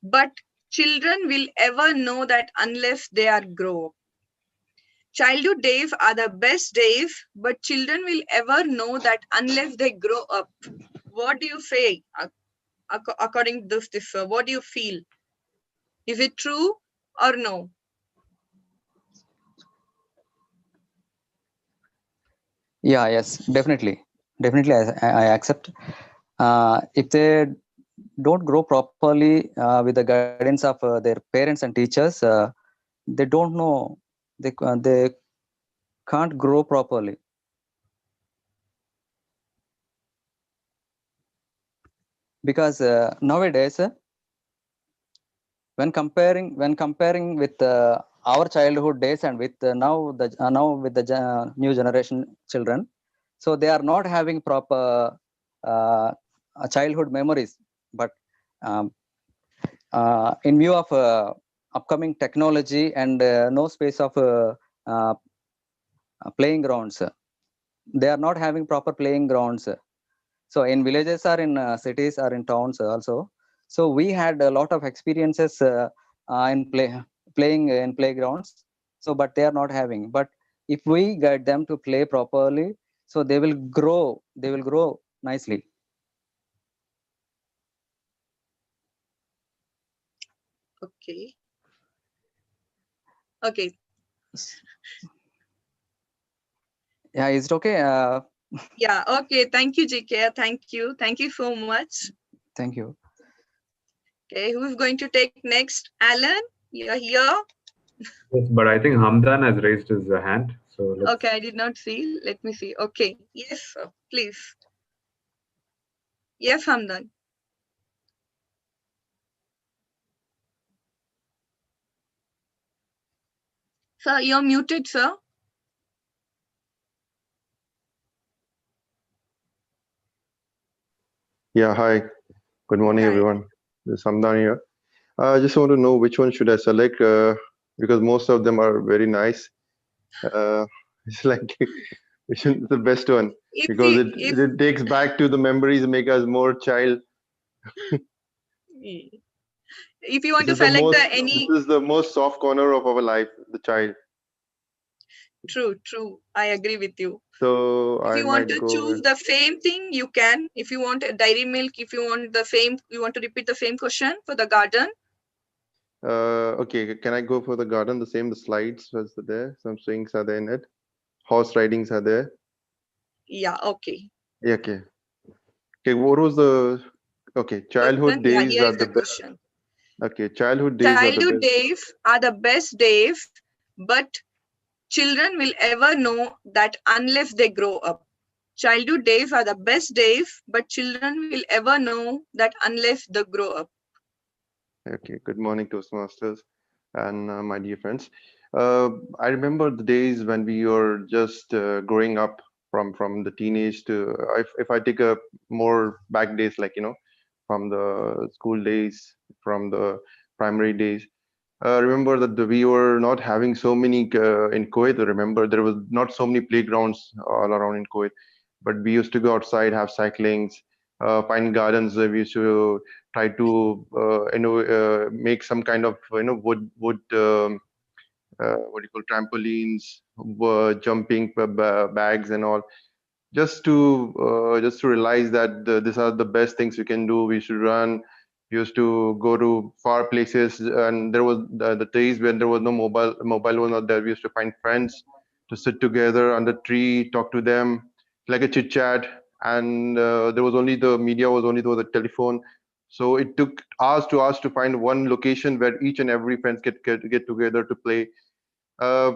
but children will ever know that unless they are grow up. Childhood days are the best days, but children will ever know that unless they grow up. What do you say according to this? What do you feel? Is it true or no? Yeah, yes, definitely. Definitely, I accept. If they don't grow properly with the guidance of their parents and teachers, they don't know, they can't grow properly. Because nowadays, when comparing with our childhood days and with now with the new generation children, so they are not having proper uh, childhood memories. But um, in view of upcoming technology and no space of uh, playing grounds, they are not having proper playing grounds. So in villages or in cities or in towns also, so we had a lot of experiences in playing in playgrounds. So but they are not having. But if we guide them to play properly, so they will grow nicely. Okay. Okay. Yeah, is it okay? Yeah. Okay. Thank you, GK. Thank you. Thank you so much. Thank you. Okay. Who's going to take next? Alan, you're here. Yes, but I think Hamdan has raised his hand. So let's. Okay. I did not see. Let me see. Okay. Yes, sir. Please. Yes, Hamdan. Sir, you're muted, sir. Yeah, hi. Good morning, Hi. everyone. This is Hamdan here. I just want to know which one should I select because most of them are very nice. It's like which one is the best one because it takes back to the memories, make us more child. If you want to select this is the most soft corner of our life, the child. True. I agree with you. So If I you want might to go choose with, the same thing, you can. If you want a dairy milk, if you want the same, you want to repeat the same question for the garden. okay, can I go for the garden? The slides was there. Some swings are there in it. Horse ridings are there. Yeah, okay. Yeah, okay. Okay, what was the childhood Yeah, days here are is the the best. question. Okay, childhood days are the Childhood best. days are the best days, but children will ever know that unless they grow up. Childhood days are the best days, but children will ever know that unless they grow up. Okay, good morning, Toastmasters and my dear friends. I remember the days when we were just growing up from the teenage to if I take a more back days, like from the school days, from the primary days. Remember that we were not having so many in Kuwait. Remember there was not so many playgrounds all around in Kuwait, but we used to go outside, have cyclings, find gardens. We used to try to make some kind of wood what do you call trampolines, jumping bags and all, just to realize that these are the best things we can do. We should run. We used to go to far places, and there was the days when there was no mobile was not there. We used to find friends to sit together under tree, talk to them like a chit chat, and there was only the media was only the telephone. So it took hours to find one location where each and every friends get together to play. uh,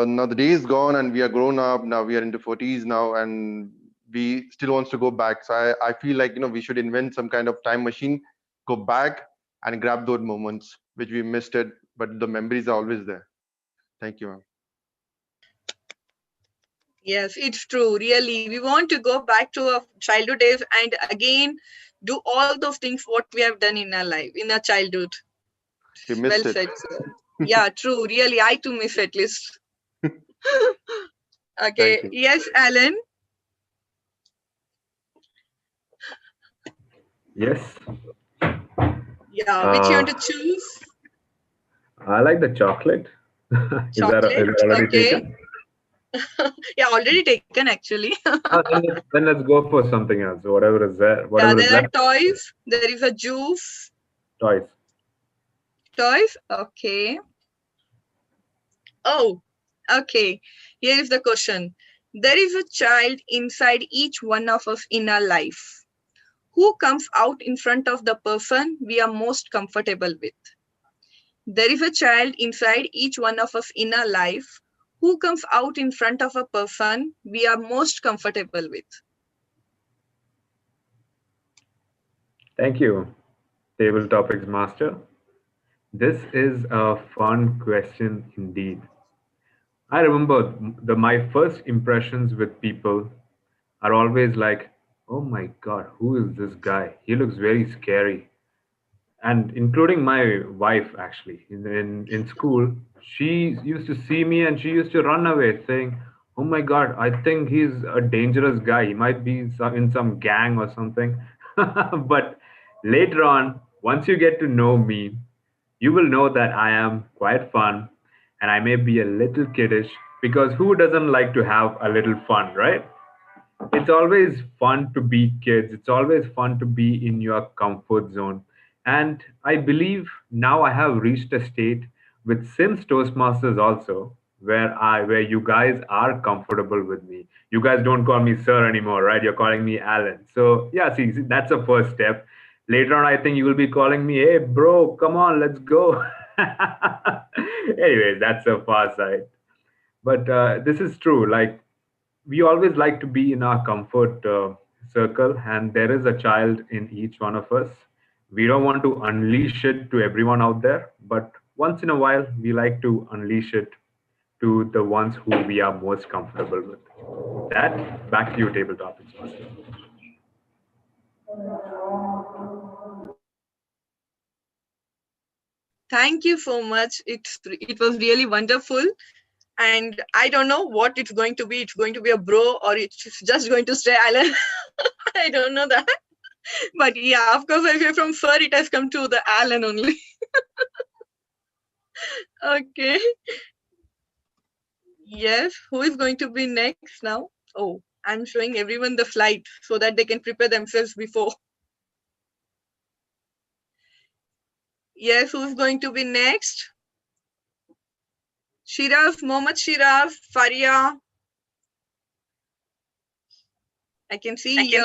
now the day is gone and we are grown up now. We are into 40s now, and we still wants to go back. So I feel like we should invent some kind of time machine, go back and grab those moments which we missed it, but the memories are always there. Thank you, ma'am. Yes, it's true. Really, we want to go back to our childhood days and again do all those things what we have done in our life, in our childhood. We Well missed it. said, sir. Yeah, true. Really, I too miss at least. Thank Okay. you. Yes, Alan. Yes. Yeah, which you want to choose? I like the chocolate. Is that Chocolate. already Okay. taken? Yeah, already taken actually. Then let's go for something else. Whatever is there, Yeah, whatever is there are left. toys. There is a juice. Toys. Toys. Okay. Oh, okay. Here is the question. There is a child inside each one of us in our life. Who comes out in front of the person we are most comfortable with? There is a child inside each one of us in our life who comes out in front of a person we are most comfortable with. Thank you, Table Topics Master. This is a fun question indeed. I remember my first impressions with people are always like, oh my God, who is this guy? He looks very scary. And including my wife, actually, in school, she used to see me and she used to run away saying, oh my God, I think he's a dangerous guy. He might be in some gang or something. But later on, once you get to know me, you will know that I am quite fun and I may be a little kiddish because who doesn't like to have a little fun, right? It's always fun to be kids. It's always fun to be in your comfort zone. And I believe now I have reached a state with SIMS Toastmasters also where you guys are comfortable with me. You guys don't call me sir anymore, right? You're calling me Alan. So yeah, see, that's a first step. Later on, I think you will be calling me, hey bro, come on, let's go. Anyways, that's a far side. But this is true. Like we always like to be in our comfort circle, and there is a child in each one of us. We don't want to unleash it to everyone out there, but once in a while, we like to unleash it to the ones who we are most comfortable with. That, back to you, table topics. Thank you so much. It was really wonderful. And I don't know what it's going to be. It's going to be a bro or it's just going to stay Alan. I don't know that. But yeah, of course, if you're from sir, it has come to the Alan only. Okay. Yes. Who is going to be next now? Oh, I'm showing everyone the flight so that they can prepare themselves before. Yes, who's going to be next? Shiraz, Mohammed Shiraz, Faria. I can see you.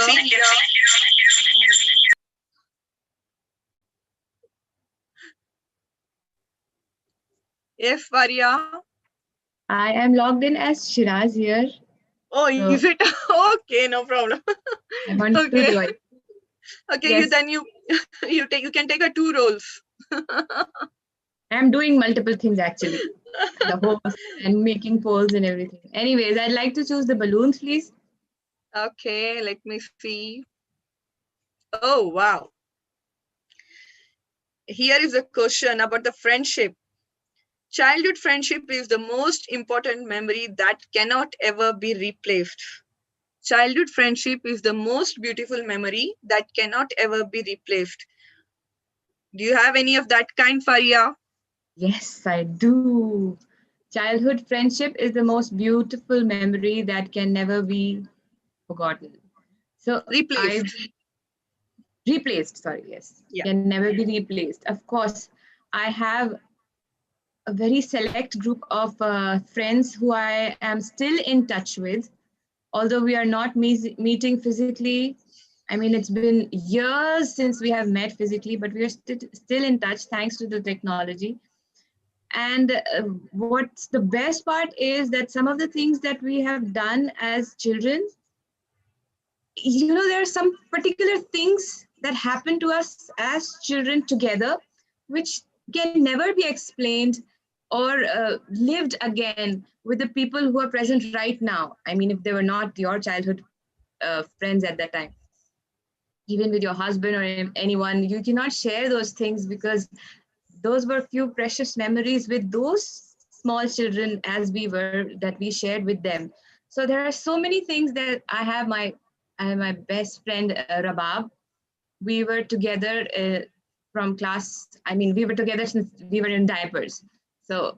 Yes, Faria. I am logged in as Shiraz here. Oh, So is it? Okay, no problem. I want to Okay. join. Okay, Yes. you can take a 2 roles. I'm doing multiple things actually. The host and making polls and everything. Anyways, I'd like to choose the balloons, please. Okay, let me see. Oh, wow. Here is a question about the friendship. Childhood friendship is the most important memory that cannot ever be replaced. Childhood friendship is the most beautiful memory that cannot ever be replaced. Do you have any of that kind, Faria? Yes, I do. Childhood friendship is the most beautiful memory that can never be forgotten. So Replaced. Replaced, sorry, yes. Yeah. Can never be replaced. Of course, I have a very select group of friends who I am still in touch with, although we are not meeting physically. I mean, it's been years since we have met physically, but we are still in touch thanks to the technology. And what's the best part is that some of the things that we have done as children, there are some particular things that happen to us as children together, which can never be explained or lived again with the people who are present right now. I mean, if they were not your childhood friends at that time, even with your husband or anyone, you cannot share those things because those were few precious memories with those small children as we were, that we shared with them. So there are so many things that I have my best friend Rabab. We were together from class. I mean, we were together since we were in diapers. So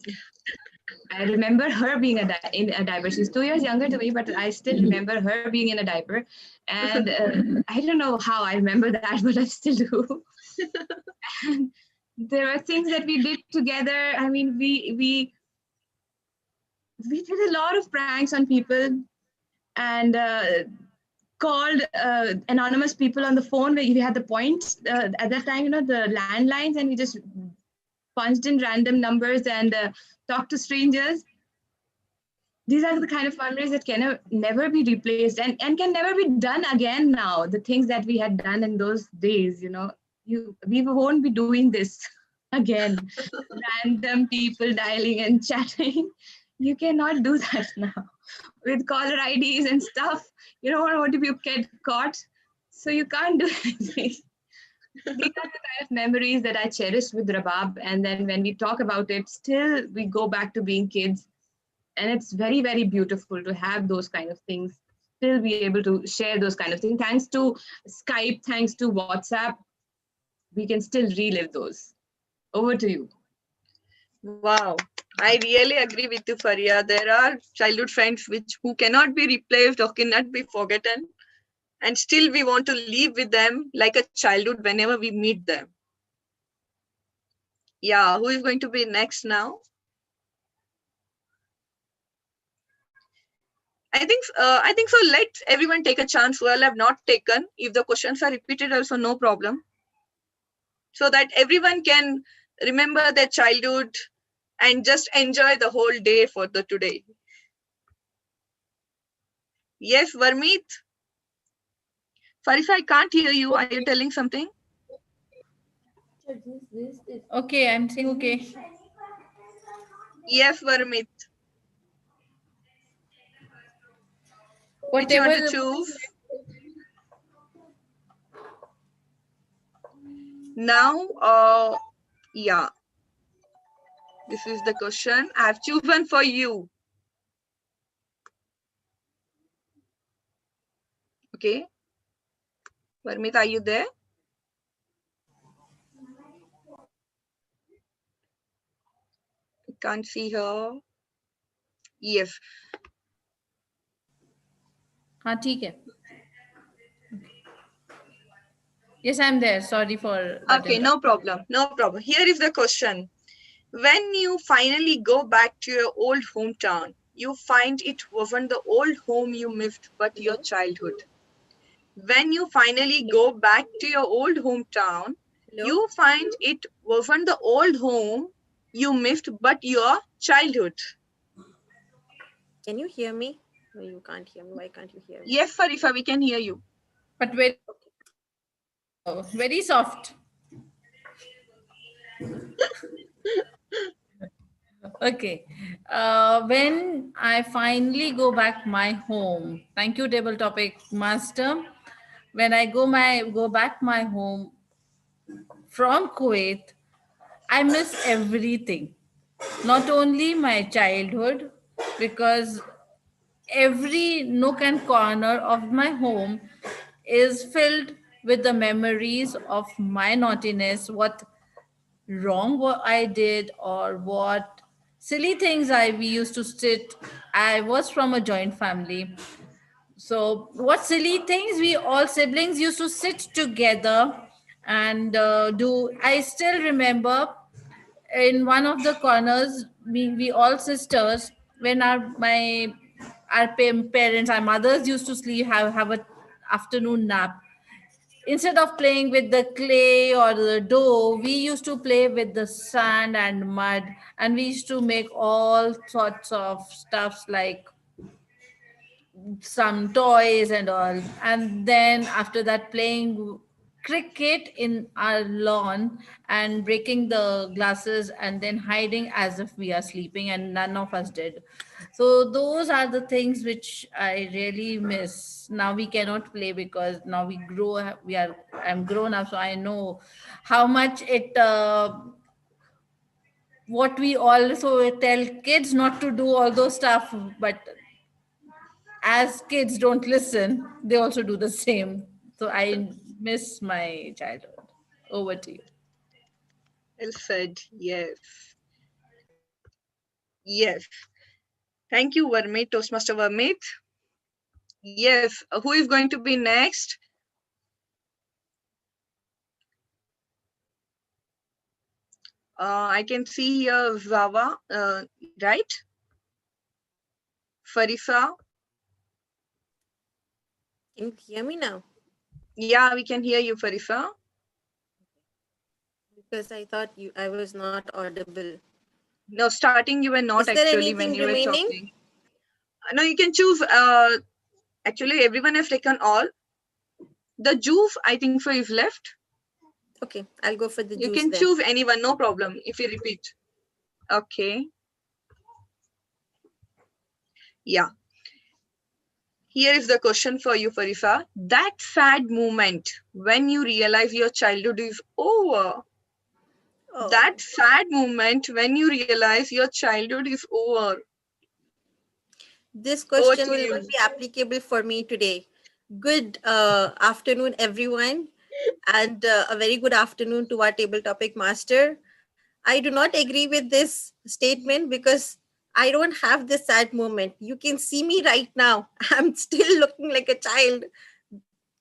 I remember her being in a diaper. She's 2 years younger to me, but I still remember her being in a diaper. And I don't know how I remember that, but I still do. And there are things that we did together. I mean, we did a lot of pranks on people and called anonymous people on the phone where we had the points at that time, the landlines, and we just punched in random numbers and talked to strangers. These are the kind of memories that can never be replaced and can never be done again now. The things that we had done in those days, we won't be doing this again. Random people dialing and chatting. You cannot do that now. With caller IDs and stuff, you don't want to be caught. So you can't do anything. These are the kind of memories that I cherish with Rabab. And then when we talk about it, still we go back to being kids. And it's very, very beautiful to have those kind of things, still be able to share those kind of things. Thanks to Skype, thanks to WhatsApp, we can still relive those. Over to you. Wow. I really agree with you, Faria. There are childhood friends who cannot be replaced or cannot be forgotten. And still we want to live with them like a childhood whenever we meet them. Yeah, who is going to be next now? I think so. Let everyone take a chance who have not taken. If the questions are repeated, also no problem. So that everyone can remember their childhood and just enjoy the whole day for the today. Yes, Varmeet. Farisa, I can't hear you. Are you telling something? Okay, I'm saying okay. Yes, Varmeet. Which you Whatever. want to choose? Now, yeah. This is the question I have chosen for you. Okay. Varmeet, are you there? I can't see her. Yes. हाँ ठीक है. Yes, I'm there. Sorry for that. Okay, no problem. No problem. Here is the question. When you finally go back to your old hometown, you find it wasn't the old home you missed, but your childhood. When you finally go back to your old hometown, you find it wasn't the old home you missed, but your childhood. Can you hear me? No, you can't hear me. Why can't you hear me? Yes, Farifa, we can hear you. But very soft. Okay. When I finally go back my home, thank you, table topic master. When I go back my home from Kuwait, I miss everything. Not only my childhood, because every nook and corner of my home is filled with the memories of my naughtiness, what wrong what I did, or what silly things we used to sit. I was from a joint family. So what silly things we all siblings used to sit together and do. I still remember in one of the corners, we all sisters, when our parents, our mothers used to sleep, have a afternoon nap. Instead of playing with the clay or the dough, we used to play with the sand and mud, and we used to make all sorts of stuffs like some toys and all. And then after that, playing cricket in our lawn and breaking the glasses and then hiding as if we are sleeping, and none of us did. So those are the things which I really miss. Now we cannot play because now I'm grown up, so I know how much it what we also tell kids not to do all those stuff, but as kids don't listen, they also do the same. So I miss my childhood. Over to you. Well said. Yes. Yes. Thank you, Varmeet, Toastmaster Varmeet. Yes. Who is going to be next? I can see here Zava, right? Farisa. Can you hear me now? Yeah, we can hear you, Farisa. Because I thought I was not audible. No, starting you were not Is there actually when anything you were remaining? talking. No, you can choose. Actually, everyone has taken all. The juice, I think so, is left. Okay, I'll go for the You juice can then. choose anyone, no problem, if you repeat. Okay. Yeah. Here is the question for you, Farisa. That sad moment when you realize your childhood is over. Oh. That sad moment when you realize your childhood is over. This question will not be applicable for me today. Good afternoon, everyone, and a very good afternoon to our table topic master. I do not agree with this statement because I don't have this sad moment. You can see me right now. I'm still looking like a child.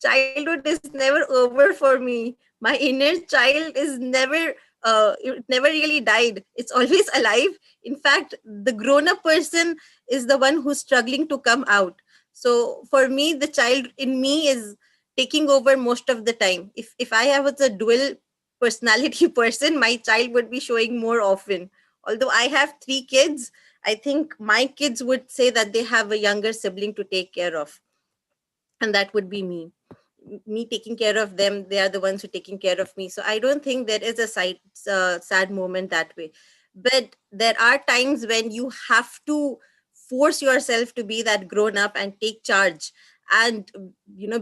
Childhood is never over for me. My inner child is it never really died. It's always alive. In fact, the grown up person is the one who's struggling to come out. So for me, the child in me is taking over most of the time. If I have a dual personality person, my child would be showing more often. Although I have 3 kids, I think my kids would say that they have a younger sibling to take care of, and that would be me taking care of them. They are the ones who are taking care of me. So I don't think there is a sad moment that way. But there are times when you have to force yourself to be that grown up and take charge, and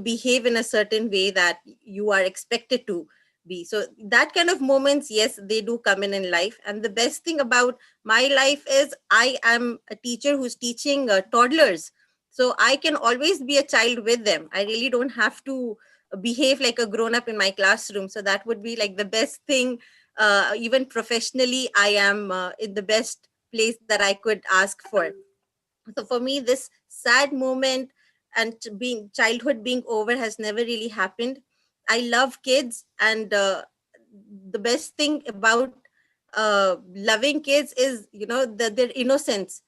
behave in a certain way that you are expected to be. So that kind of moments, yes, they do come in life. And the best thing about my life is I am a teacher who's teaching toddlers, so I can always be a child with them. I really don't have to behave like a grown up in my classroom. So that would be like the best thing. Even professionally, I am in the best place that I could ask for. So for me, this sad moment and being childhood being over has never really happened. I love kids, and the best thing about loving kids is their innocence,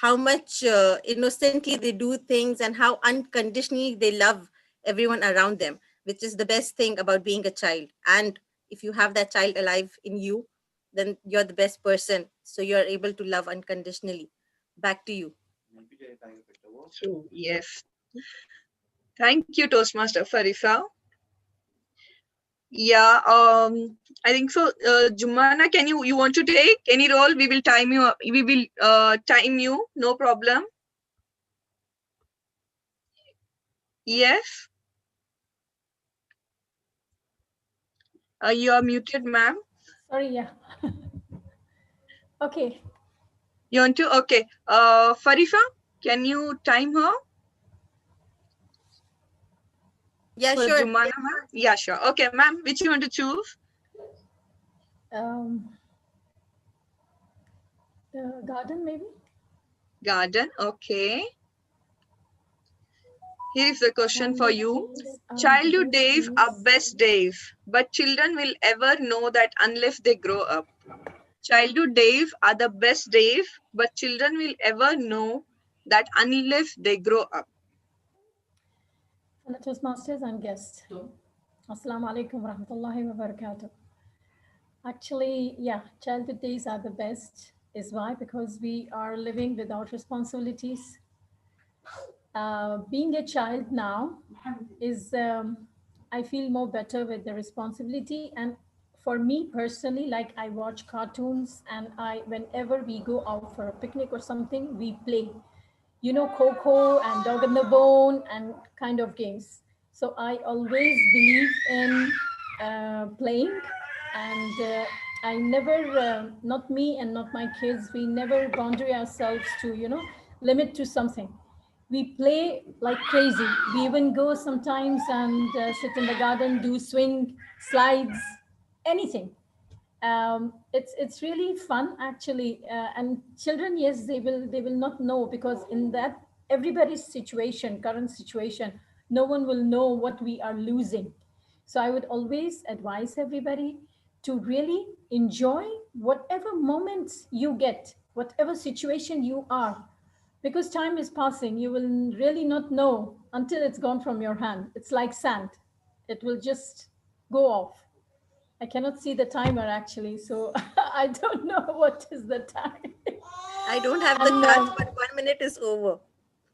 how much innocently they do things, and how unconditionally they love everyone around them, which is the best thing about being a child. And if you have that child alive in you, then you're the best person, so you're able to love unconditionally. Back to you. True. Yes. Thank you, Toastmaster Farisa. Yeah. I think so. Jumana, can you want to take any role? We will time you. We will time you. No problem. Yes. You are muted, ma'am. Sorry, yeah. Okay. You want to? Okay. Farifa, can you time her? Yeah, For sure. Jumana, ma'am? Yeah, sure. Okay, ma'am. Which you want to choose? The garden, maybe? Garden. Okay. Here is the question for you. Childhood Childhood days days are best days, but children will ever know that unless they grow up. Childhood days are the best days, but children will ever know that unless they grow up. Fellow Toastmasters and guests. Assalamu alaikum warahmatullahi wabarakatuh. Actually, yeah, childhood days are the best. Is why? Because we are living without responsibilities. Being a child now is, I feel more better with the responsibility. And for me personally, like I watch cartoons, and whenever we go out for a picnic or something, we play, Coco and Dog and the Bone and kind of games. So I always believe in playing, and I never, not me and not my kids, we never boundary ourselves to, limit to something. We play like crazy. We even go sometimes and sit in the garden, do swing, slides, anything. It's really fun actually, and children, yes, they will not know, because in that everybody's situation, current situation, no one will know what we are losing. So I would always advise everybody to really enjoy whatever moments you get, whatever situation you are, because time is passing. You will really not know until it's gone from your hand. It's like sand, it will just go off. I cannot see the timer actually, so I don't know what is the time. I don't have the And cards, but 1 minute is over.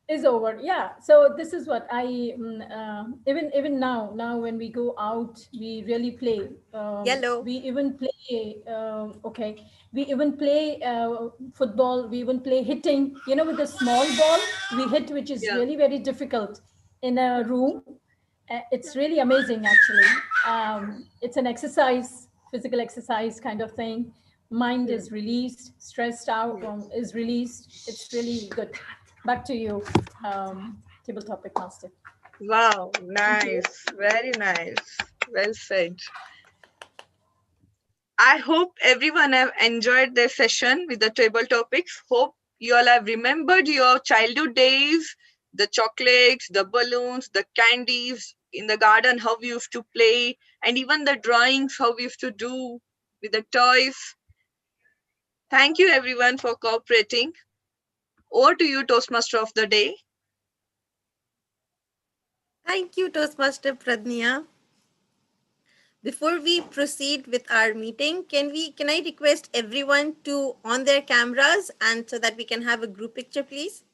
is over. Yeah. So this is what even now when we go out, we really play. Yellow. We even play. Okay. We even play football. We even play hitting. With a small ball, we hit, which is Yeah. really very difficult in a room. It's really amazing, actually. It's an exercise, physical exercise kind of thing. Mind is released, stressed out is released. It's really good. Back to you, table topic master. Wow, nice. Very nice. Well said. I hope everyone have enjoyed their session with the table topics. Hope you all have remembered your childhood days, the chocolates, the balloons, the candies in the garden, how we used to play, and even the drawings, how we used to do with the toys. Thank you everyone for cooperating. Over to you, Toastmaster of the day. Thank you, Toastmaster Pradnya. Before we proceed with our meeting, can I request everyone to on their cameras and so that we can have a group picture, please?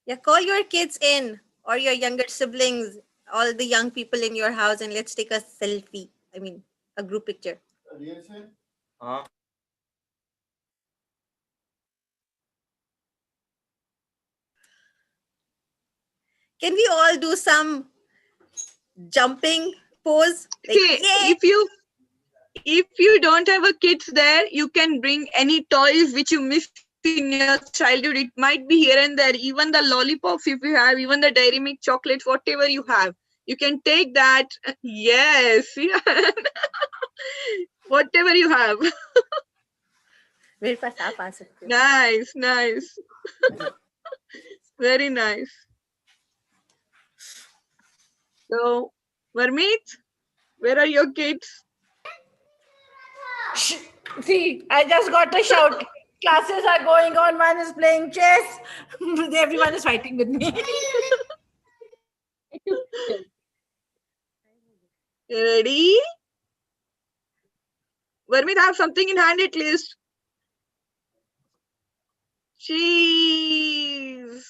Yeah, call your kids in or your younger siblings, all the young people in your house, and let's take a selfie. I mean, a group picture. Can we all do some jumping pose? Like, Okay, yay! if you don't have a kids there, you can bring any toys which you miss in your childhood. It might be here and there, even the lollipops if you have, even the dairy milk chocolates, whatever you have, you can take that. Yes, yeah. Whatever you have. Very fast. Nice. Very nice. So, Varmeet, where are your kids? See, I just got a shout. Classes are going on. One is playing chess. Everyone is fighting with me. You ready? Varmeet, have something in hand at least. Cheese.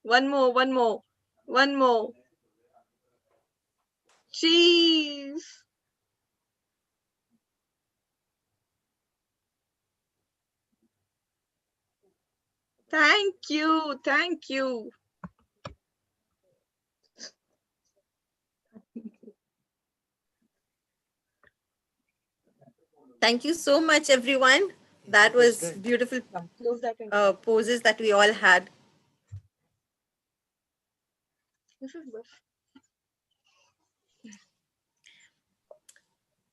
One more. Cheese. Thank you. Thank you so much, everyone. That was beautiful Close that and poses that we all had. this is good.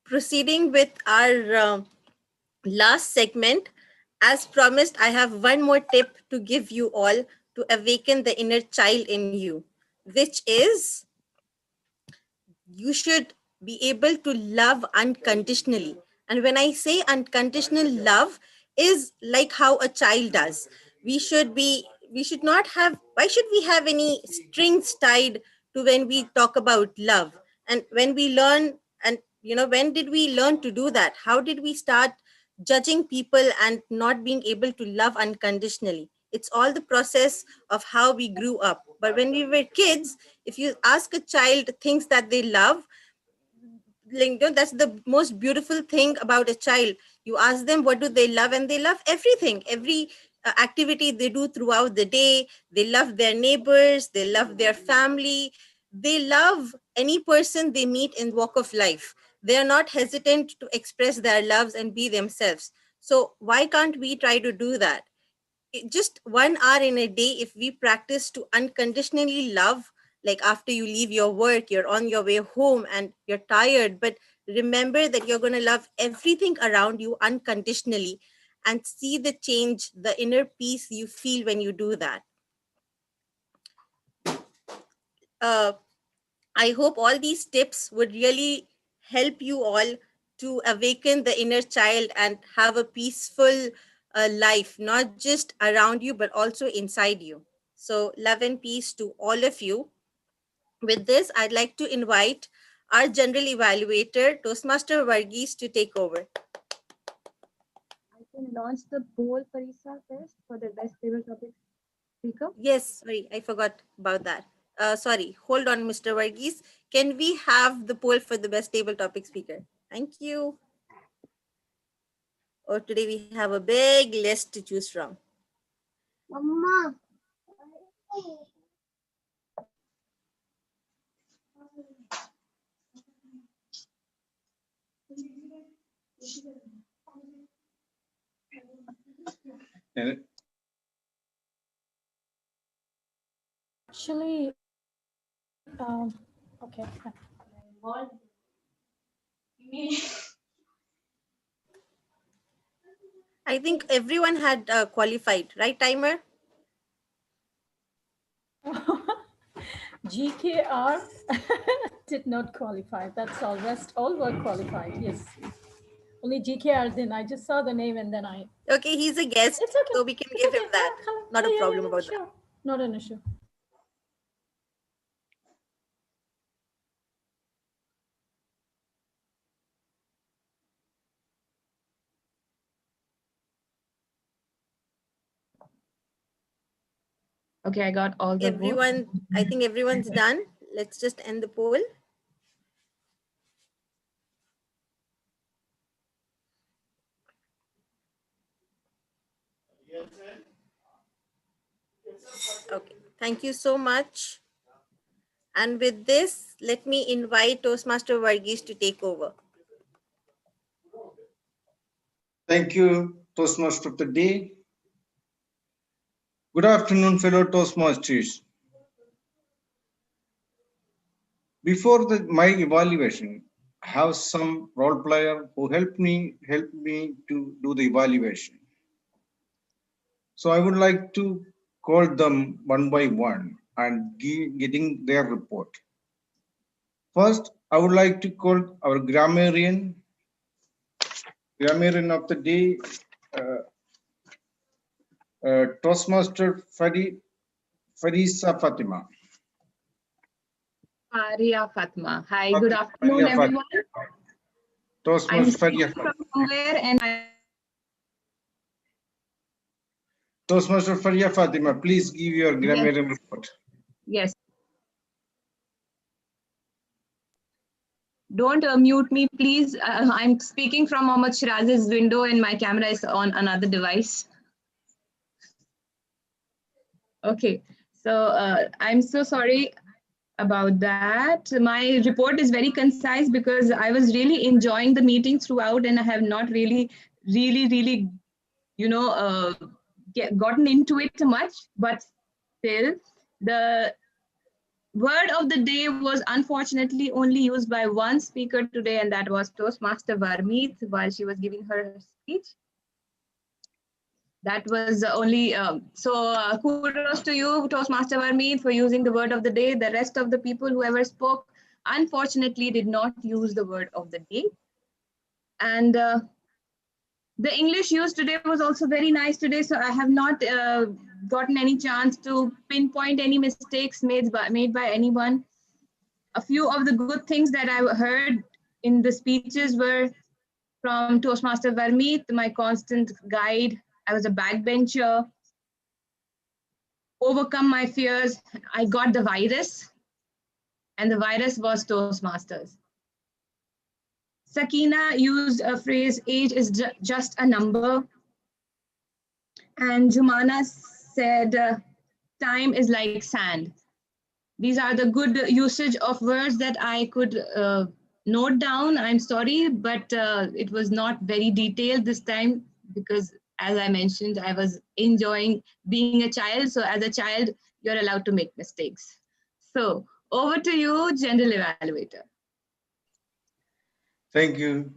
Proceeding with our last segment, as promised, I have one more tip to give you all to awaken the inner child in you, which is you should be able to love unconditionally. And when I say unconditional love is like how a child does. We should not have, why should we have any strings tied to when we talk about love? And when we learn, and when did we learn to do that? How did we start judging people and not being able to love unconditionally? It's all the process of how we grew up. But when we were kids, if you ask a child things that they love, like, that's the most beautiful thing about a child. You ask them what do they love, and they love everything, every activity they do throughout the day. They love their neighbors, they love their family, they love any person they meet in walk of life. They are not hesitant to express their loves and be themselves. So why can't we try to do that? Just 1 hour in a day, if we practice to unconditionally love, like after you leave your work, you're on your way home and you're tired, but remember that you're going to love everything around you unconditionally, and see the change, the inner peace you feel when you do that. uh, I hope all these tips would really help you all to awaken the inner child and have a peaceful life, not just around you, but also inside you. So, love and peace to all of you. With this, I'd like to invite our general evaluator, Toastmaster Varghese, to take over. I can launch the poll, Parisa, first for the best table topic speaker. Yes, sorry, I forgot about that. Sorry, hold on, Mr. Varghese. Can we have the poll for the best table topic speaker? Thank you. Oh, today we have a big list to choose from. Mama. Actually, I think everyone had qualified, right, timer? GKR did not qualify. That's all. Rest all were qualified. Yes. Only GKR didn't. I just saw the name and then I. Okay, he's a guest, It's okay. so we can It's give him okay. that. Not a problem about that. Sure. Not an issue. Okay, I got all the votes. I think everyone's done. Let's just end the poll. Okay, thank you so much. And with this, let me invite Toastmaster Varghese to take over. Thank you, Toastmaster of the day. Good afternoon, fellow Toastmasters. Before my evaluation, I have some role player who help me to do the evaluation. So I would like to call them one by one and getting their report. First, I would like to call our grammarian of the day, Toastmaster Farisa Fatima. Faria Fatma. Hi, good afternoon, Faria everyone. Toastmaster Faria from somewhere and Toastmaster Faria Fatima, please give your grammarian report. yes. Don't mute me, please. I'm speaking from Mohammed Shiraz's window and my camera is on another device. Okay, so I'm so sorry about that. My report is very concise because I was really enjoying the meeting throughout and I have not really, you know, gotten into it much, but still the word of the day was unfortunately only used by one speaker today, and that was Toastmaster Varmeet while she was giving her speech. That was only, kudos to you, Toastmaster Varmeet, for using the word of the day. The rest of the people, whoever spoke, unfortunately did not use the word of the day. And the English used today was also very nice today, so I have not gotten any chance to pinpoint any mistakes made by anyone. A few of the good things that I heard in the speeches were from Toastmaster Varmeet, my constant guide. I was a backbencher. Overcome my fears. I got the virus, and the virus was Toastmasters. Sakina used a phrase, age is just a number. And Jumana said, time is like sand. These are the good usage of words that I could note down. I'm sorry, but it was not very detailed this time because, as I mentioned, I was enjoying being a child. So as a child, you're allowed to make mistakes. So over to you, General Evaluator. Thank you,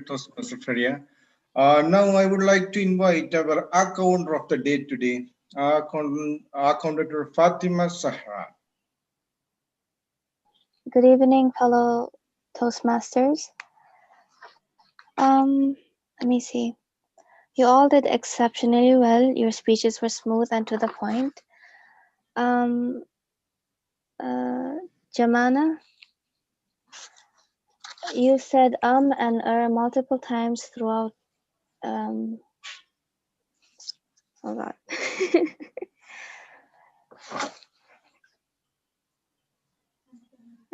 Toastmaster Faria. Now I would like to invite our accountant of the day today, accountant Fatima Sahra. Good evening, fellow Toastmasters. Let me see. You all did exceptionally well. Your speeches were smooth and to the point. Jamana, you said and multiple times throughout. Hold on.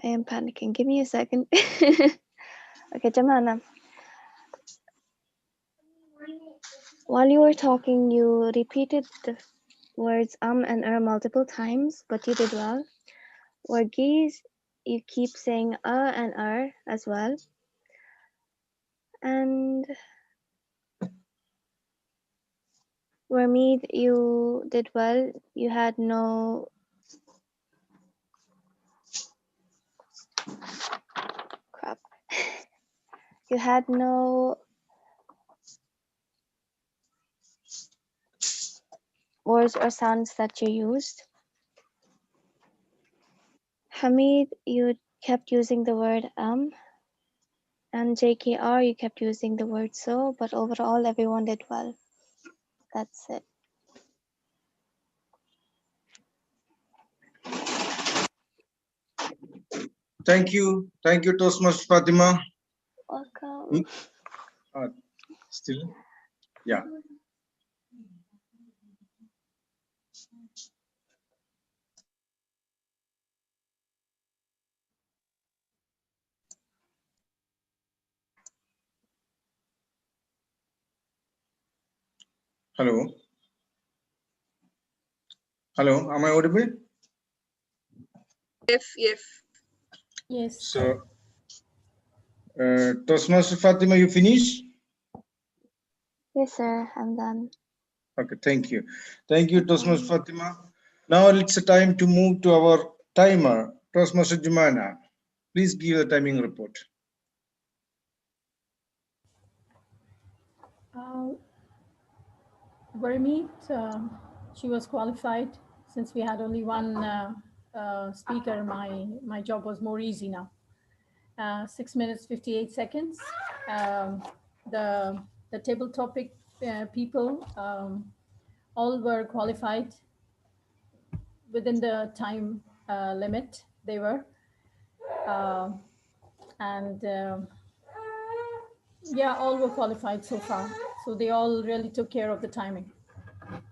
I am panicking. Give me a second. Okay, Jamana. While you were talking, you repeated the words and multiple times, but you did well. Wargis, you keep saying and as well. And Warmeed, you did well. You had no You had no words or sounds that you used. Hamid, you kept using the word and JKR, you kept using the word so, but overall everyone did well. That's it. Thank you. Thank you, Toastmaster Fatima. Welcome. Still? Yeah. Hello. Hello. Am I audible? Yes, yes. Yes. So, Toastmaster Fatima, you finish? Yes, sir, I'm done. Okay, thank you. Thank you, Toastmaster Fatima. Now it's time to move to our timer, Toastmaster Jumana. Please give the timing report. Gurmeet, she was qualified. Since we had only one speaker, my job was more easy now. 6 minutes 58 seconds. Um, the table topic people all were qualified within the time limit they were, and yeah, all were qualified so far. So they all really took care of the timing.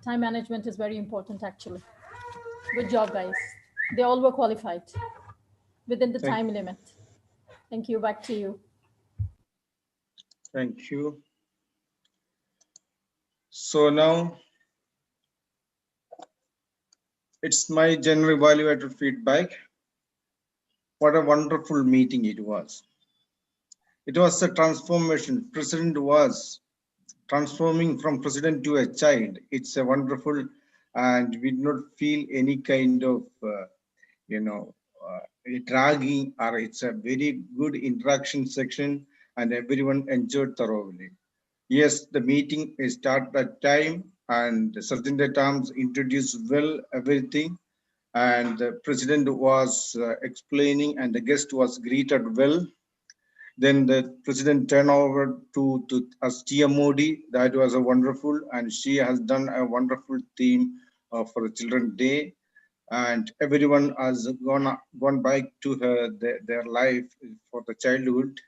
Time management is very important, actually. Good job, guys. They all were qualified within the time limit. Thank you. Back to you. Thank you. So now it's my general evaluated feedback. What a wonderful meeting it was. It was a transformation. President was transforming from president to a child. It's a wonderful, and we did not feel any kind of, dragging, or it's a very good interaction section, and everyone enjoyed thoroughly. Yes, the meeting is start at time, and certain terms introduced well everything, and the president was explaining, and the guest was greeted well. Then the president turned over to Astia Modi. That was a wonderful, and she has done a wonderful theme for the Children's Day, and everyone has gone back to their life for the childhood.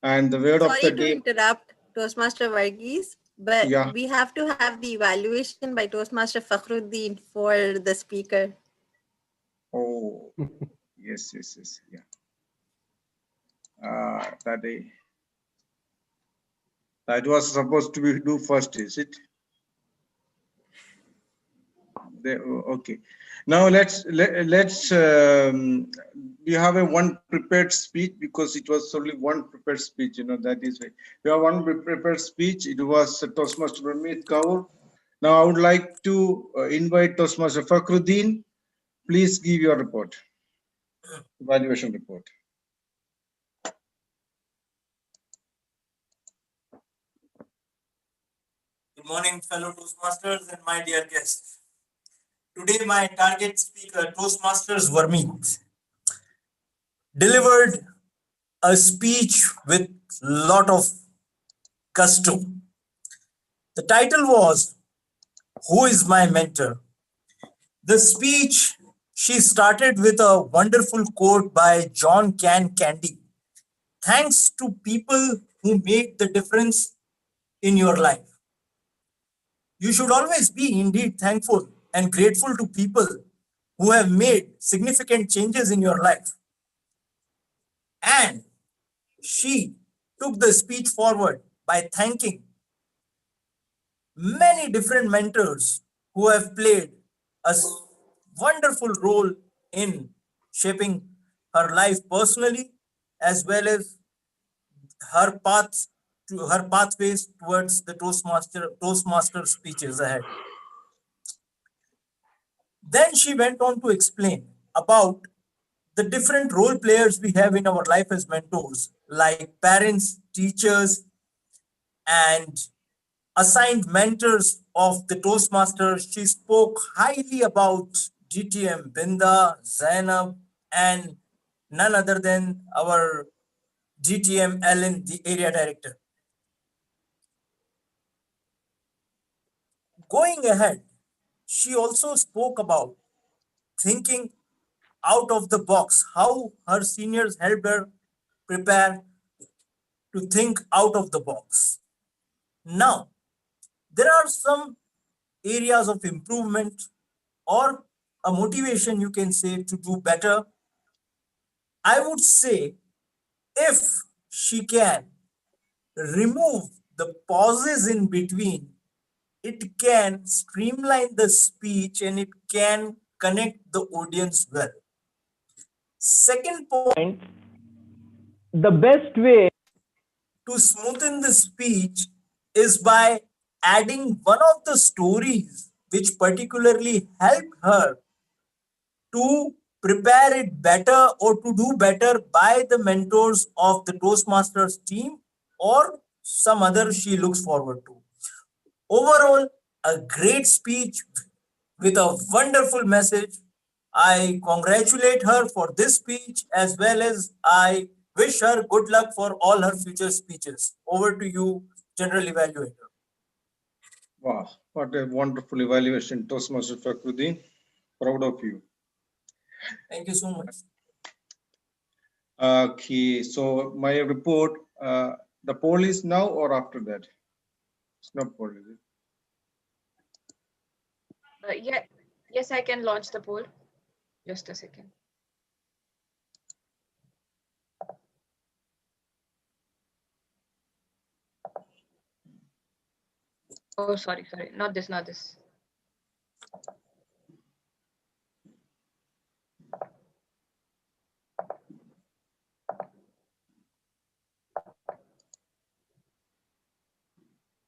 And the word of the Sorry to day. interrupt, Toastmaster Varghese, but Yeah. we have to have the evaluation by Toastmaster Fakhruddin for the speaker. Oh, yes, yeah. That was supposed to be do first, is it? Okay. Now we have a one prepared speech, because it was only one prepared speech. That is why we have one prepared speech. It was Toastmaster Ramit Kaur. Now I would like to invite Toastmaster Fakhruddin. Please give your report, evaluation report. Good morning, fellow Toastmasters and my dear guests. Today, my target speaker, Toastmasters Vermeet, delivered a speech with lot of gusto. The title was, "Who is my mentor?" The speech, she started with a wonderful quote by John Candy. Thanks to people who made the difference in your life. You should always be indeed thankful and grateful to people who have made significant changes in your life. And she took the speech forward by thanking many different mentors who have played a wonderful role in shaping her life personally, as well as her path to her pathways towards the Toastmaster speeches ahead. Then she went on to explain about the different role players we have in our life as mentors, like parents, teachers, and assigned mentors of the Toastmasters. She spoke highly about GTM, Binda, Zainab, and none other than our GTM Ellen, the area director. Going ahead, she also spoke about thinking out of the box, how her seniors helped her prepare to think out of the box. Now, there are some areas of improvement or a motivation you can say to do better. I would say if she can remove the pauses in between, it can streamline the speech and it can connect the audience well. Second point, the best way to smoothen the speech is by adding one of the stories which particularly helped her to prepare it better or to do better by the mentors of the Toastmasters team or some other she looks forward to. Overall, a great speech with a wonderful message. I congratulate her for this speech as well as I wish her good luck for all her future speeches. Over to you, General Evaluator. Wow, what a wonderful evaluation, Toastmaster Fakhruddin. Proud of you. Thank you so much. Okay, so my report, the poll is now or after that? It's not poll, is it? Yeah, yes, I can launch the poll. Just a second. Oh, sorry, not this, not this.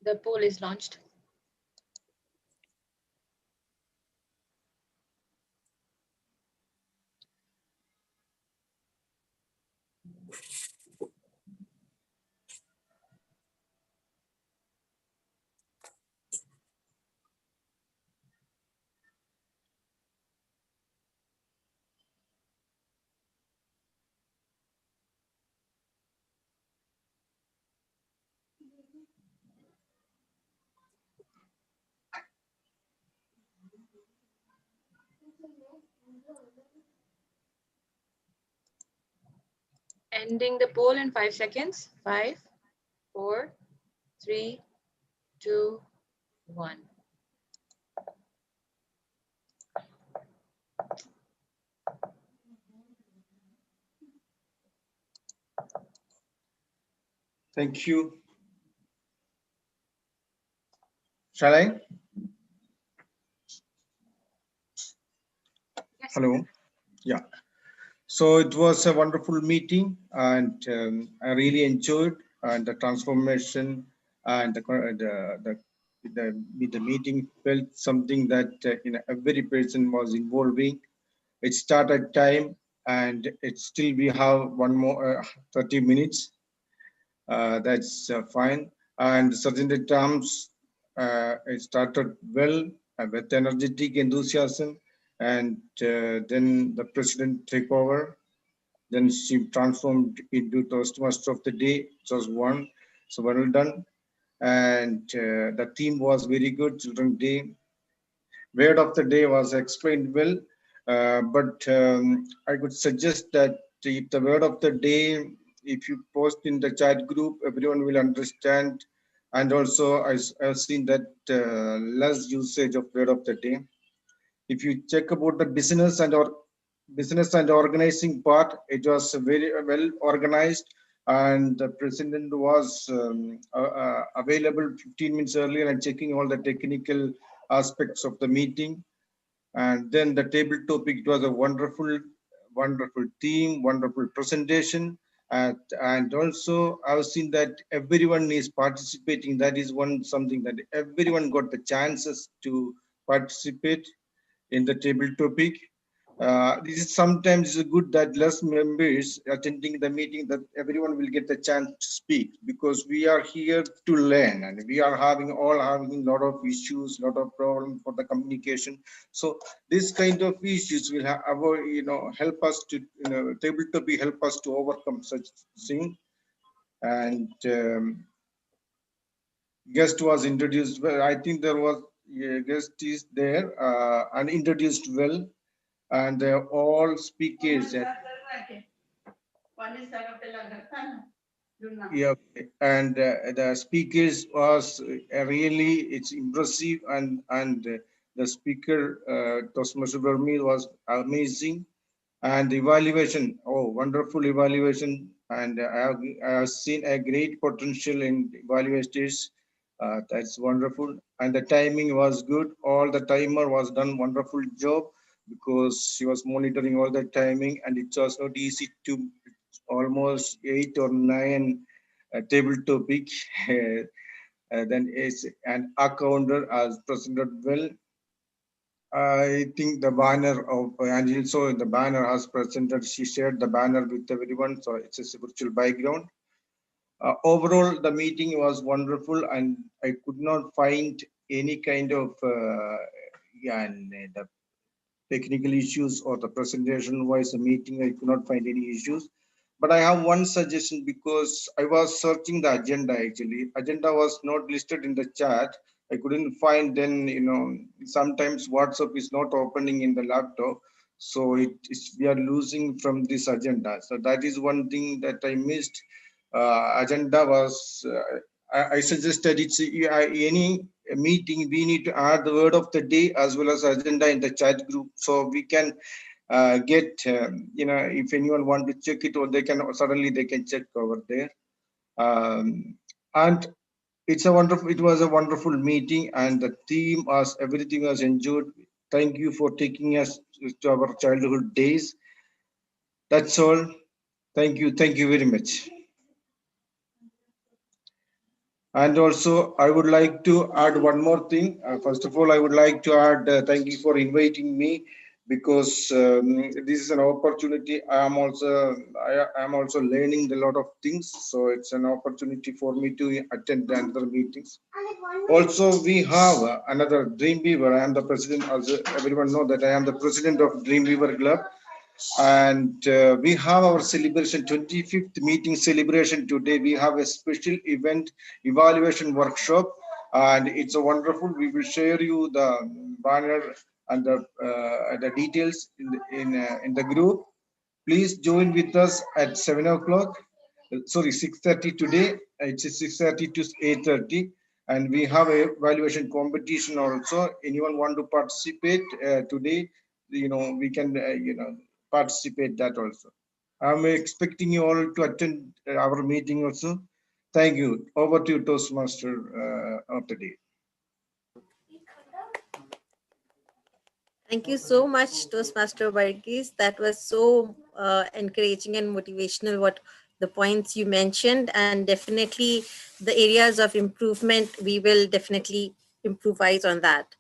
The poll is launched. Ending the poll in 5 seconds. 5, 4, 3, 2, 1. Thank you. Shall I? Yes. Hello. Yeah. So it was a wonderful meeting, and I really enjoyed the transformation and the meeting felt something that every person was involving. It started time, and it still we have one more 30 minutes. That's fine. And certain terms, it started well with energetic enthusiasm, and then the president took over. Then she transformed into Toastmaster of the Day. It was one, so well done. And the theme was very good, Children's Day. Word of the day was explained well, but I could suggest that if the word of the day, if you post in the chat group, everyone will understand. And also, I've seen that less usage of word of the day. If you check about the business and organizing part, it was very well organized, and the president was available 15 minutes earlier and checking all the technical aspects of the meeting. And then the table topic, it was a wonderful theme, wonderful presentation. And also I've seen that everyone is participating. That is something that everyone got the chances to participate in the table topic. This is sometimes good that less members attending the meeting, that everyone will get the chance to speak, because we are here to learn, and we are having a lot of issues, lot of problems for the communication. So this kind of issues will have help us to able to be help us to overcome such thing. And guest was introduced well. I think there was a guest is there and introduced well, and all speakers yeah, and the speakers was really it's impressive, and the speaker Toastmaster Burmese was amazing, and the evaluation, oh wonderful evaluation, and I have seen a great potential in evaluators. That's wonderful, and the timing was good. All the timer was done wonderful job, because she was monitoring all the timing, and it was not easy to almost 8 or 9 table topic. Then is an accounter as presented well. I think the banner of and also the banner has presented. She shared the banner with everyone, so it's a spiritual background. Overall, the meeting was wonderful, and I could not find any kind of the technical issues or the presentation wise the meeting. I could not find any issues. But I have one suggestion, because I was searching the agenda. Actually, agenda was not listed in the chat. I couldn't find. Then sometimes WhatsApp is not opening in the laptop, so we are losing from this agenda. So that is one thing that I missed. Agenda was I suggested it's any meeting we need to add the word of the day as well as agenda in the chat group, so we can get if anyone want to check it, or they can suddenly they can check over there. And it was a wonderful meeting, and the theme was everything was enjoyed. Thank you for taking us to our childhood days. That's all. Thank you very much. And also, I would like to add one more thing. First of all, I would like to add thank you for inviting me, because this is an opportunity. I am also learning a lot of things, so it's an opportunity for me to attend another meetings. Also, we have another Dreamweaver. I am the president. As everyone know that I am the president of Dreamweaver Club, and we have our celebration 25th meeting celebration today. We have a special event evaluation workshop, and it's a wonderful. We will share you the banner and the details in the group. Please join with us at 7 o'clock. Sorry, 6:30 today. It's 6:30 to 8:30, and we have a evaluation competition also. Anyone want to participate today? We can participate that also. I'm expecting you all to attend our meeting also. Thank you. Over to you, Toastmaster of the day. Thank you so much, Toastmaster Varghese. That was so encouraging and motivational, what the points you mentioned, and definitely the areas of improvement, we will definitely improvise on that.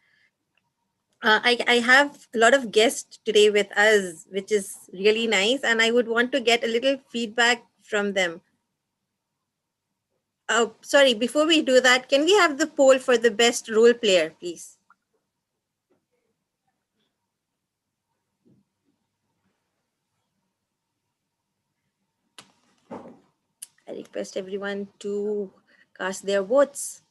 I have a lot of guests today with us, which is really nice, and I would want to get a little feedback from them. Oh, sorry, before we do that, can we have the poll for the best role player, please? I request everyone to cast their votes.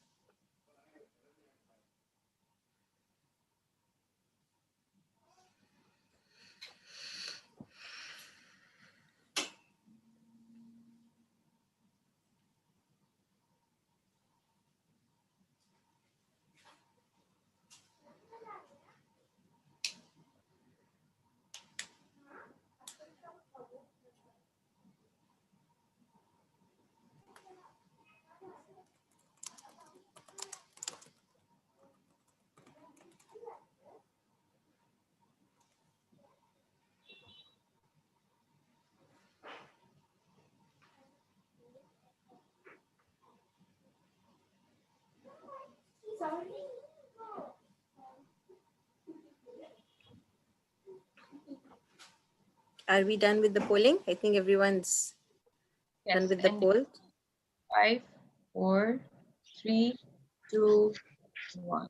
Are we done with the polling? I think everyone's done Yes, with the ending. poll. 5, 4, 3, 2, 1.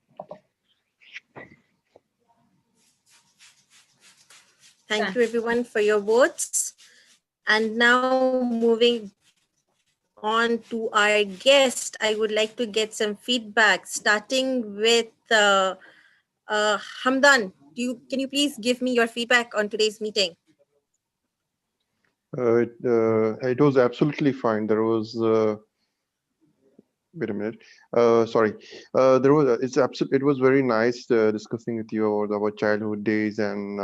Thank Done. you everyone for your votes. And now moving on to our guest, I would like to get some feedback, starting with Hamdan. Can you please give me your feedback on today's meeting? It was absolutely fine. There was wait a minute. Sorry. There was it was very nice discussing with you about our childhood days, and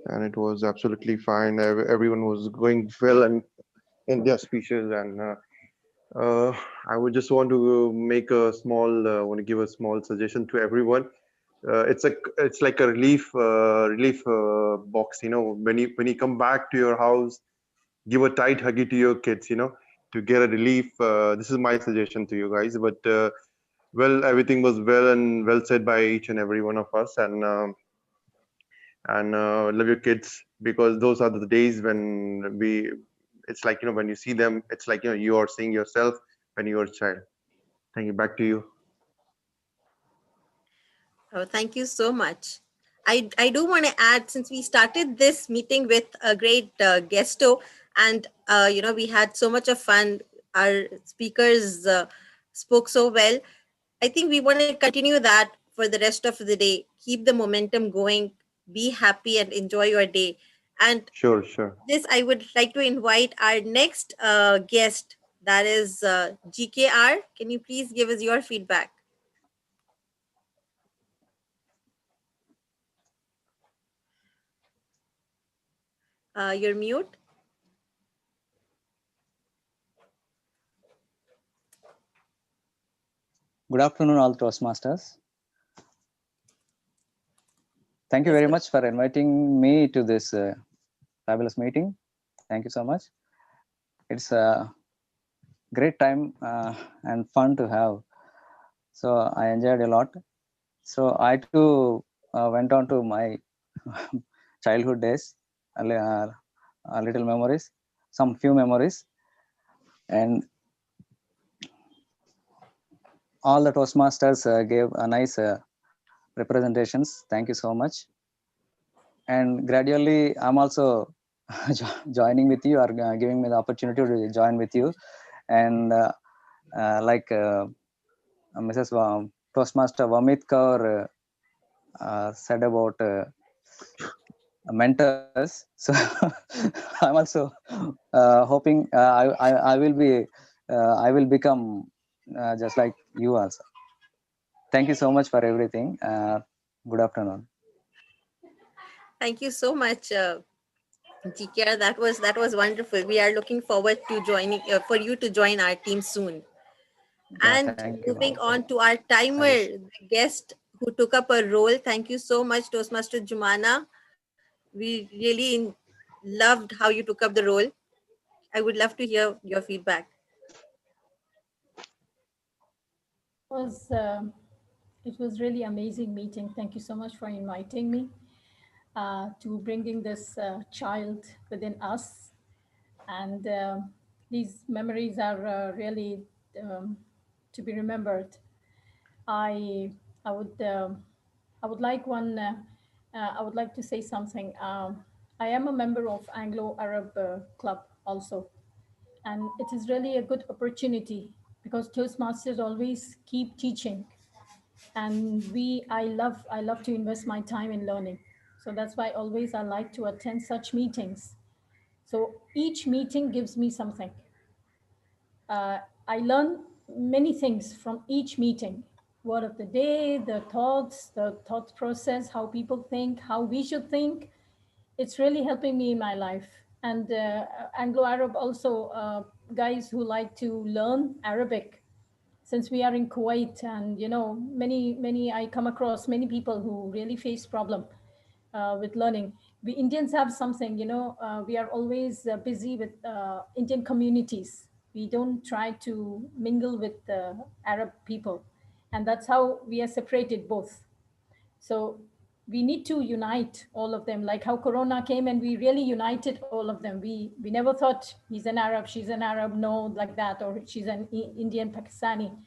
it was absolutely fine. Everyone was going well and in their speeches, and I would just want to make a small want to give a small suggestion to everyone. It's like a relief box. You know, when you come back to your house, give a tight huggy to your kids. You know, to get a relief. This is my suggestion to you guys. But well, everything was well and well said by each and every one of us, and love your kids, because those are the days when we. It's like, you know, when you see them, it's like, you know, you are seeing yourself when you were a child. Thank you. Back to you. Oh, thank you so much. I do want to add, since we started this meeting with a great guesto, and we had so much of fun. Our speakers spoke so well. I think we want to continue that for the rest of the day. Keep the momentum going. Be happy and enjoy your day. And Sure, sure. this, I would like to invite our next guest. That is GKR. Can you please give us your feedback? You're mute. Good afternoon, all Toastmasters. Thank you Yes, very good. much for inviting me to this fabulous meeting. Thank you so much. It's a great time and fun to have. So I enjoyed a lot. So I too went on to my childhood days, little memories, some few memories, and all the Toastmasters gave a nice representations. Thank you so much. And gradually, I'm also joining with you, or giving me the opportunity to join with you. And like Mrs. Toastmaster Vamit Kaur said about mentors. So I'm also hoping I will be I will become just like you also. Thank you so much for everything. Good afternoon. Thank you so much, GKR. That was wonderful. We are looking forward to joining for you to join our team soon. Yeah, And thank you, moving ma'am. on to our I timer, wish. the guest who took up a role. Thank you so much, Toastmaster Jumana. We really loved how you took up the role. I would love to hear your feedback. Was it was really amazing meeting. Thank you so much for inviting me to bringing this child within us, and these memories are really um, to be remembered. I I would I would like one. I would like to say something. I am a member of Anglo-Arab Club also, and it is really a good opportunity because Toastmasters always keep teaching, and I love to invest my time in learning. So that's why always I like to attend such meetings. So each meeting gives me something. uh, I learn many things from each meeting. Word of the day, the thoughts, the thought process, how people think, how we should think. It's really helping me in my life. And Anglo-Arab also, guys who like to learn Arabic, since we are in Kuwait, and many I come across many people who really face problem with learning. We Indians have something, we are always busy with Indian communities. We don't try to mingle with Arab people, and that's how we are separated both. So we need to unite all of them, like how Corona came and we really united all of them. We never thought he's an Arab, she's an Arab, no, like that, or she's an Indian Pakistani.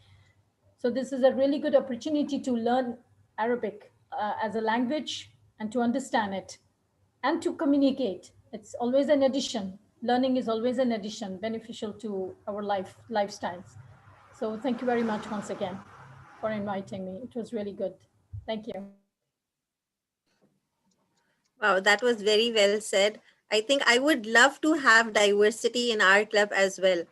So this is a really good opportunity to learn Arabic as a language and to understand it and to communicate. It's always an addition. Learning is always an addition, beneficial to our lifestyles. So thank you very much once again for inviting me. It was really good. Thank you. Wow, that was very well said. I think I would love to have diversity in our club as well.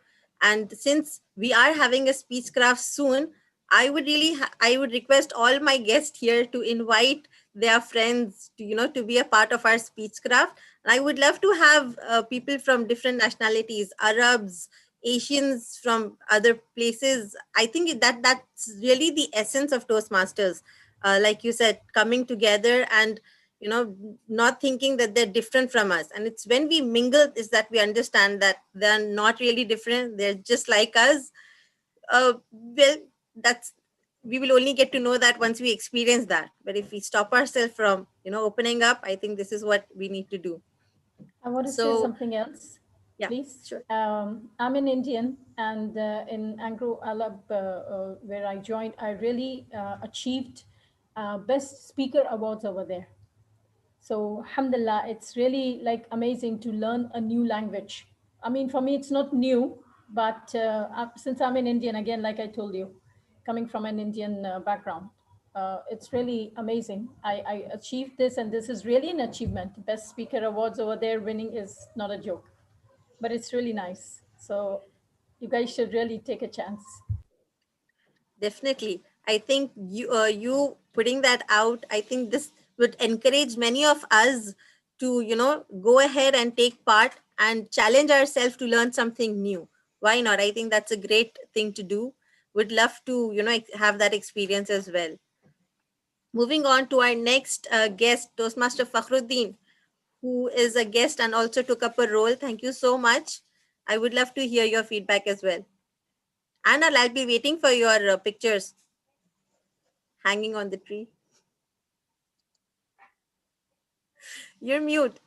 And since we are having a speech craft soon, I would really I would request all my guests here to invite their friends to to be a part of our speech craft. And I would love to have people from different nationalities, Arabs, Asians from other places. I think that's really the essence of Toastmasters. Like you said, coming together and not thinking that they're different from us. And it's when we mingle is that we understand that they're not really different, they're just like us. Well, that's we will only get to know that once we experience that. But if we stop ourselves from opening up, I think this is what we need to do. I want to say So something else, yeah, please. sure. I'm an Indian, and in Angro Alab, where I joined, I really achieved Best Speaker Awards over there. So, alhamdulillah, it's really like amazing to learn a new language. I mean, for me, it's not new, but since I'm an Indian, again, like I told you, coming from an Indian background, it's really amazing. I achieved this, and this is really an achievement. Best Speaker Awards over there winning is not a joke, but it's really nice. So, you guys should really take a chance. Definitely. I think you putting that out, I think this would encourage many of us to, go ahead and take part and challenge ourselves to learn something new. Why not? I think that's a great thing to do. Would love to, have that experience as well. Moving on to our next guest, Toastmaster Fakhruddin, who is a guest and also took up a role. Thank you so much. I would love to hear your feedback as well. Anna, I'll be waiting for your pictures hanging on the tree. You're mute.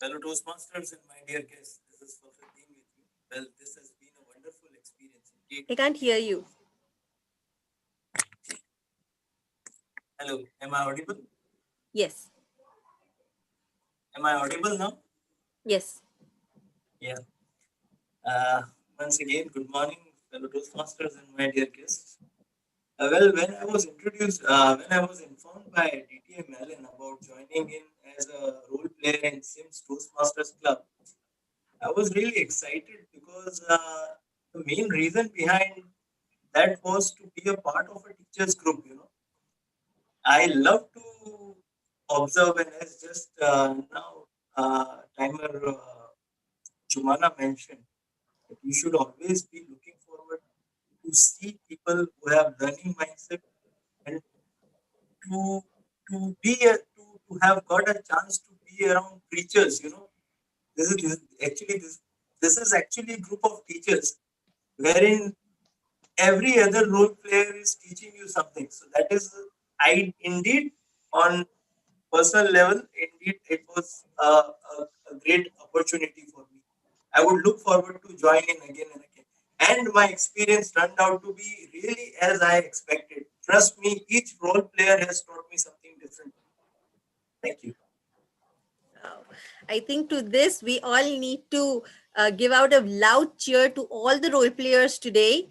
Fellow Toastmasters and my dear guests, this is Fakhruddin with you. Well, this has been a wonderful experience indeed. I can't hear you. Hello, am I audible? Yes. Am I audible now? Yes. Yeah. Once again, good morning, fellow Toastmasters and my dear guests. Well, when I was informed by DTM Allen about joining in as a role player in SIMS Toastmasters Club, I was really excited because the main reason behind that was to be a part of a teachers group. I love to observe, and as just now timer Jumana mentioned, that you should always be looking forward to see people who have learning mindset and to to have got a chance to be around preachers. This is actually a group of teachers wherein every other role player is teaching you something. So that is, I indeed, on personal level, indeed, it was a great opportunity for me. I would look forward to join in again and again. And my experience turned out to be really as I expected. Trust me, each role player has taught me something different. Thank you. I think to this, we all need to give out a loud cheer to all the role players today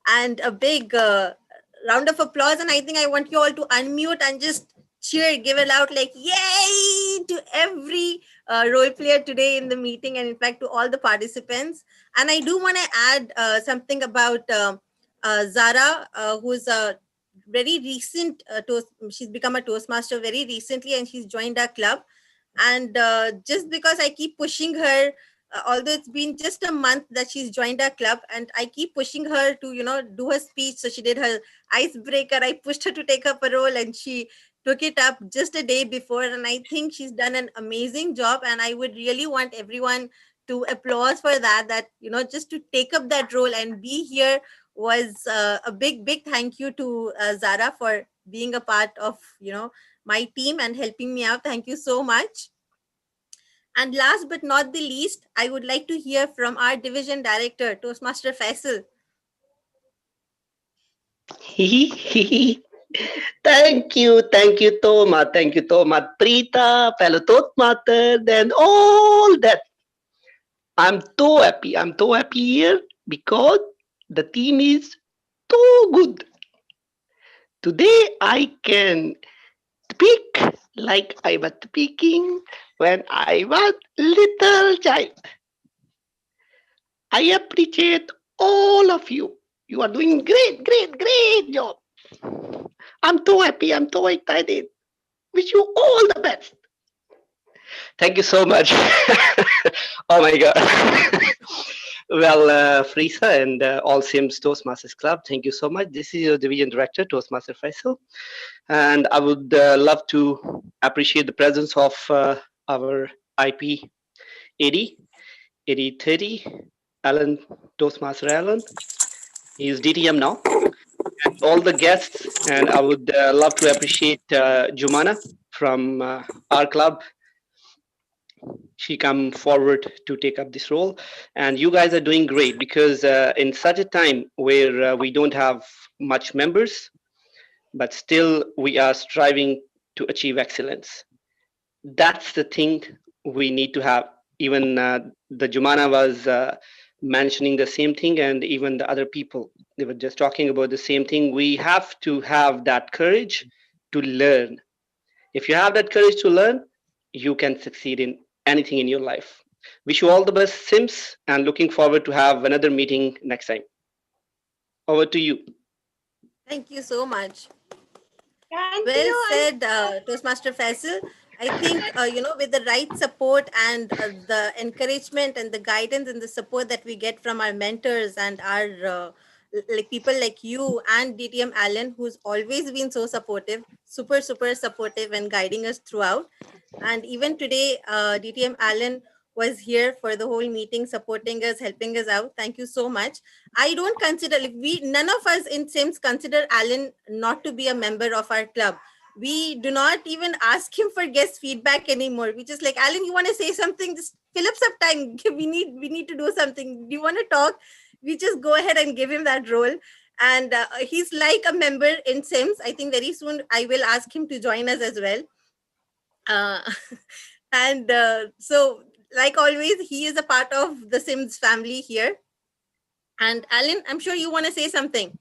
and a big round of applause. And I think I want you all to unmute and just cheer, give it out like yay to every role player today in the meeting, and in fact to all the participants. And I do want to add something about Zara, who's a very recent she's become a Toastmaster very recently, and she's joined our club. And just because I keep pushing her, although it's been just a month that she's joined our club, and I keep pushing her to do her speech. So she did her icebreaker. I pushed her to take up a role, and she took it up just a day before, and I think she's done an amazing job. And I would really want everyone to applause for that just to take up that role and be here was a big thank you to Zara for being a part of my team and helping me out. Thank you so much. And last but not the least, I would like to hear from our division director, Toastmaster Faisal. Thank you, Toma. Thank you, Toma. Prita, fellow Toastmaster, and all that. I'm so happy. I'm so happy here because the team is so good. Today I can speak like I was speaking when I was little child. I appreciate all of you. You are doing great job. I'm so happy. I'm so excited. Wish you all the best. Thank you so much. Oh my God. Well, Frisa and all SIMS Toastmasters Club, thank you so much. This is your division director, Toastmaster Faisal. And I would love to appreciate the presence of our IP 80, 8030, Alan, Toastmaster Alan. He is DTM now. And all the guests, and I would love to appreciate Jumana from our club. She come forward to take up this role, and you guys are doing great because in such a time where we don't have much members, but still we are striving to achieve excellence. That's the thing we need to have. Even the Jumana was mentioning the same thing, and even the other people, they were just talking about the same thing. We have to have that courage to learn. If you have that courage to learn, you can succeed in anything in your life. Wish you all the best, Sims, and looking forward to have another meeting next time. Over to you. Thank you so much. Thank Well you. said, Toastmaster Faisal. I think, with the right support and the encouragement and the guidance and the support that we get from our mentors and our like people like you and DTM Allen, who's always been so supportive, super supportive and guiding us throughout. And even today, DTM Allen was here for the whole meeting, supporting us, helping us out. Thank you so much. I don't consider, like, none of us in SIMS consider Alan not to be a member of our club. We do not even ask him for guest feedback anymore. We just like, Alan, you want to say something? Just fill up some time. We need to do something. Do you want to talk? We just go ahead and give him that role. And he's like a member in SIMS. I think very soon I will ask him to join us as well. Uh, and so, like always, he is a part of the SIMS family here. And Alan, I'm sure you want to say something.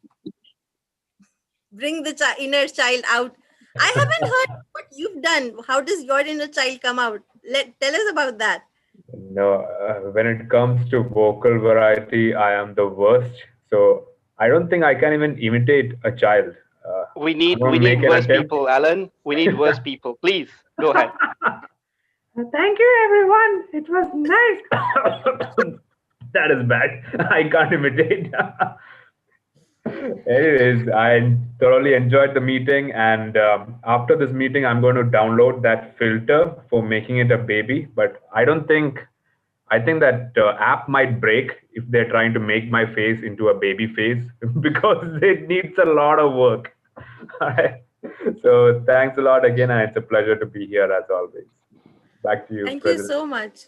Bring the inner child out. I haven't heard what you've done. How does your inner child come out? Tell us about that. No, when it comes to vocal variety, I am the worst. So I don't think I can even imitate a child. We I'm need gonna make an worse attempt. people, Alan. We need worse people. Please go ahead. Thank you, everyone. It was nice. That is bad. I can't imitate. Anyways, I thoroughly enjoyed the meeting, and after this meeting, I'm going to download that filter for making it a baby. But I think that app might break if they're trying to make my face into a baby face because it needs a lot of work. All right. So thanks a lot again, and it's a pleasure to be here as always. Back to you, Thank you President. so much.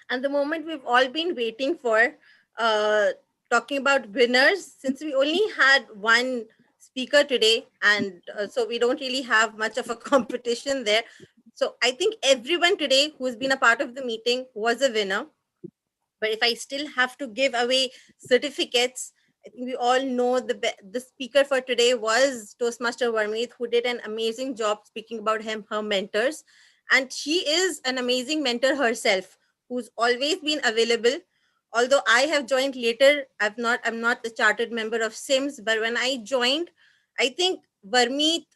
And the moment we've all been waiting for, uh, talking about winners, since we only had one speaker today, and so we don't really have much of a competition there. So I think everyone today who's been a part of the meeting was a winner. But if I still have to give away certificates, I think we all know the speaker for today was Toastmaster Varmeet, who did an amazing job speaking about her mentors. And she is an amazing mentor herself, who's always been available. Although I have joined later, I'm not the chartered member of SIMS, but when I joined, I think Varmeet,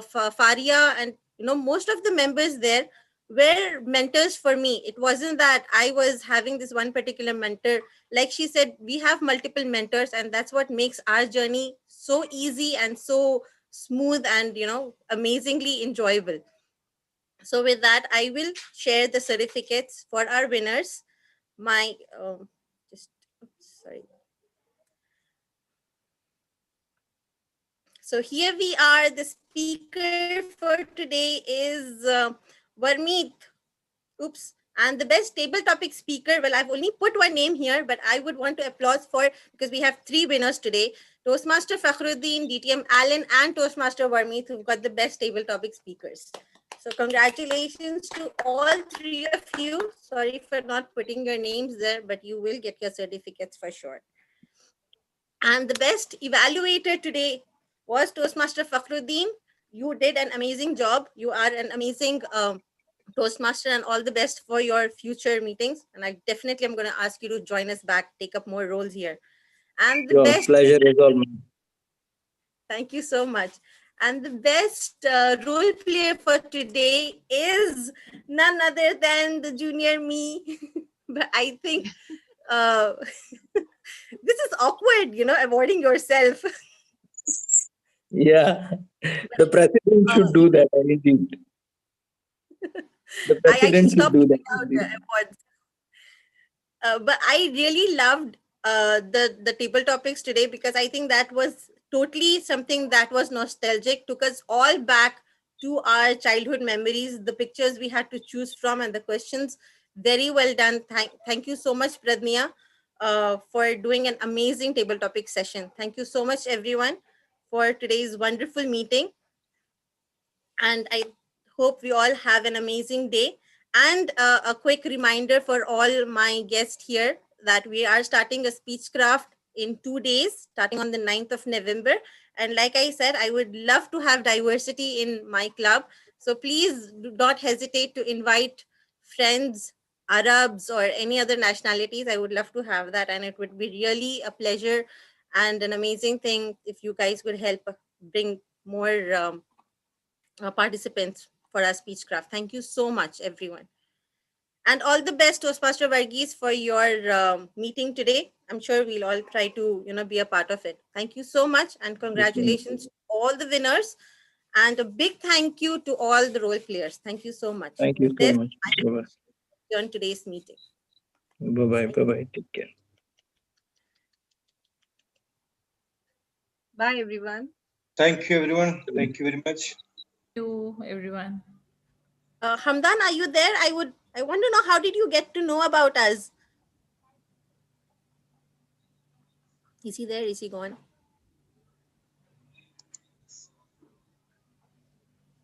Faria, and most of the members there were mentors for me. It wasn't that I was having this one particular mentor. Like she said, we have multiple mentors, and that's what makes our journey so easy and so smooth and amazingly enjoyable. So with that, I will share the certificates for our winners. My just oops, sorry. So here we are. The speaker for today is Varmeet. Oops. And the best table topic speaker, well, I've only put one name here, but I would want to applause for, because we have 3 winners today, Toastmaster Fakhruddin, DTM Alan, and Toastmaster Varmeet, who've got the best table topic speakers. So congratulations to all 3 of you. Sorry for not putting your names there, but you will get your certificates for sure. And the best evaluator today was Toastmaster Fakhruddin. You did an amazing job. You are an amazing Toastmaster, and all the best for your future meetings. And I definitely am going to ask you to join us back, take up more roles here. And the Your best pleasure is all mine. Thank you so much. And the best role player for today is none other than the junior me. But I think this is awkward, avoiding yourself. Yeah, the president should do that. I think the I president should stopped do giving that. out the awards. But I really loved the table topics today, because I think that was totally something that was nostalgic, took us all back to our childhood memories, the pictures we had to choose from, and the questions. Very well done. Thank you so much, Pradnya, for doing an amazing table topic session. Thank you so much, everyone, for today's wonderful meeting. And I hope we all have an amazing day. And a quick reminder for all my guests here that we are starting a speechcraft in 2 days, starting on the 9th of November. And like I said, I would love to have diversity in my club. So please do not hesitate to invite friends, Arabs, or any other nationalities. I would love to have that. And it would be really a pleasure and an amazing thing if you guys could help bring more participants for our speechcraft. Thank you so much, everyone. And all the best, Toastmaster Varghese, for your meeting today. I'm sure we'll all try to, be a part of it. Thank you so much, and congratulations to all the winners. And a big thank you to all the role players. Thank you so much. Thank you With so this, much. I Bye-bye. adjourn today's meeting. Bye-bye. Bye-bye. Take care. Bye, everyone. Thank you, everyone. Thank you very much. Thank you, everyone. Hamdan, are you there? I want to know, how did you get to know about us? Is he there? Is he gone?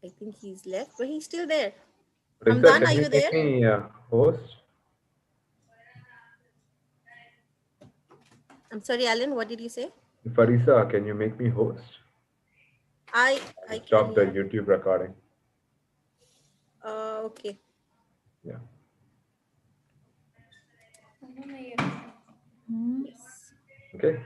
I think he's left, but he's still there. Farisa, Hamdan, are can you you make there? me host? I'm sorry, Alan, what did you say? Farisa, can you make me host? I Stop can, the yeah. YouTube recording. Okay. Yeah. Yes. Okay.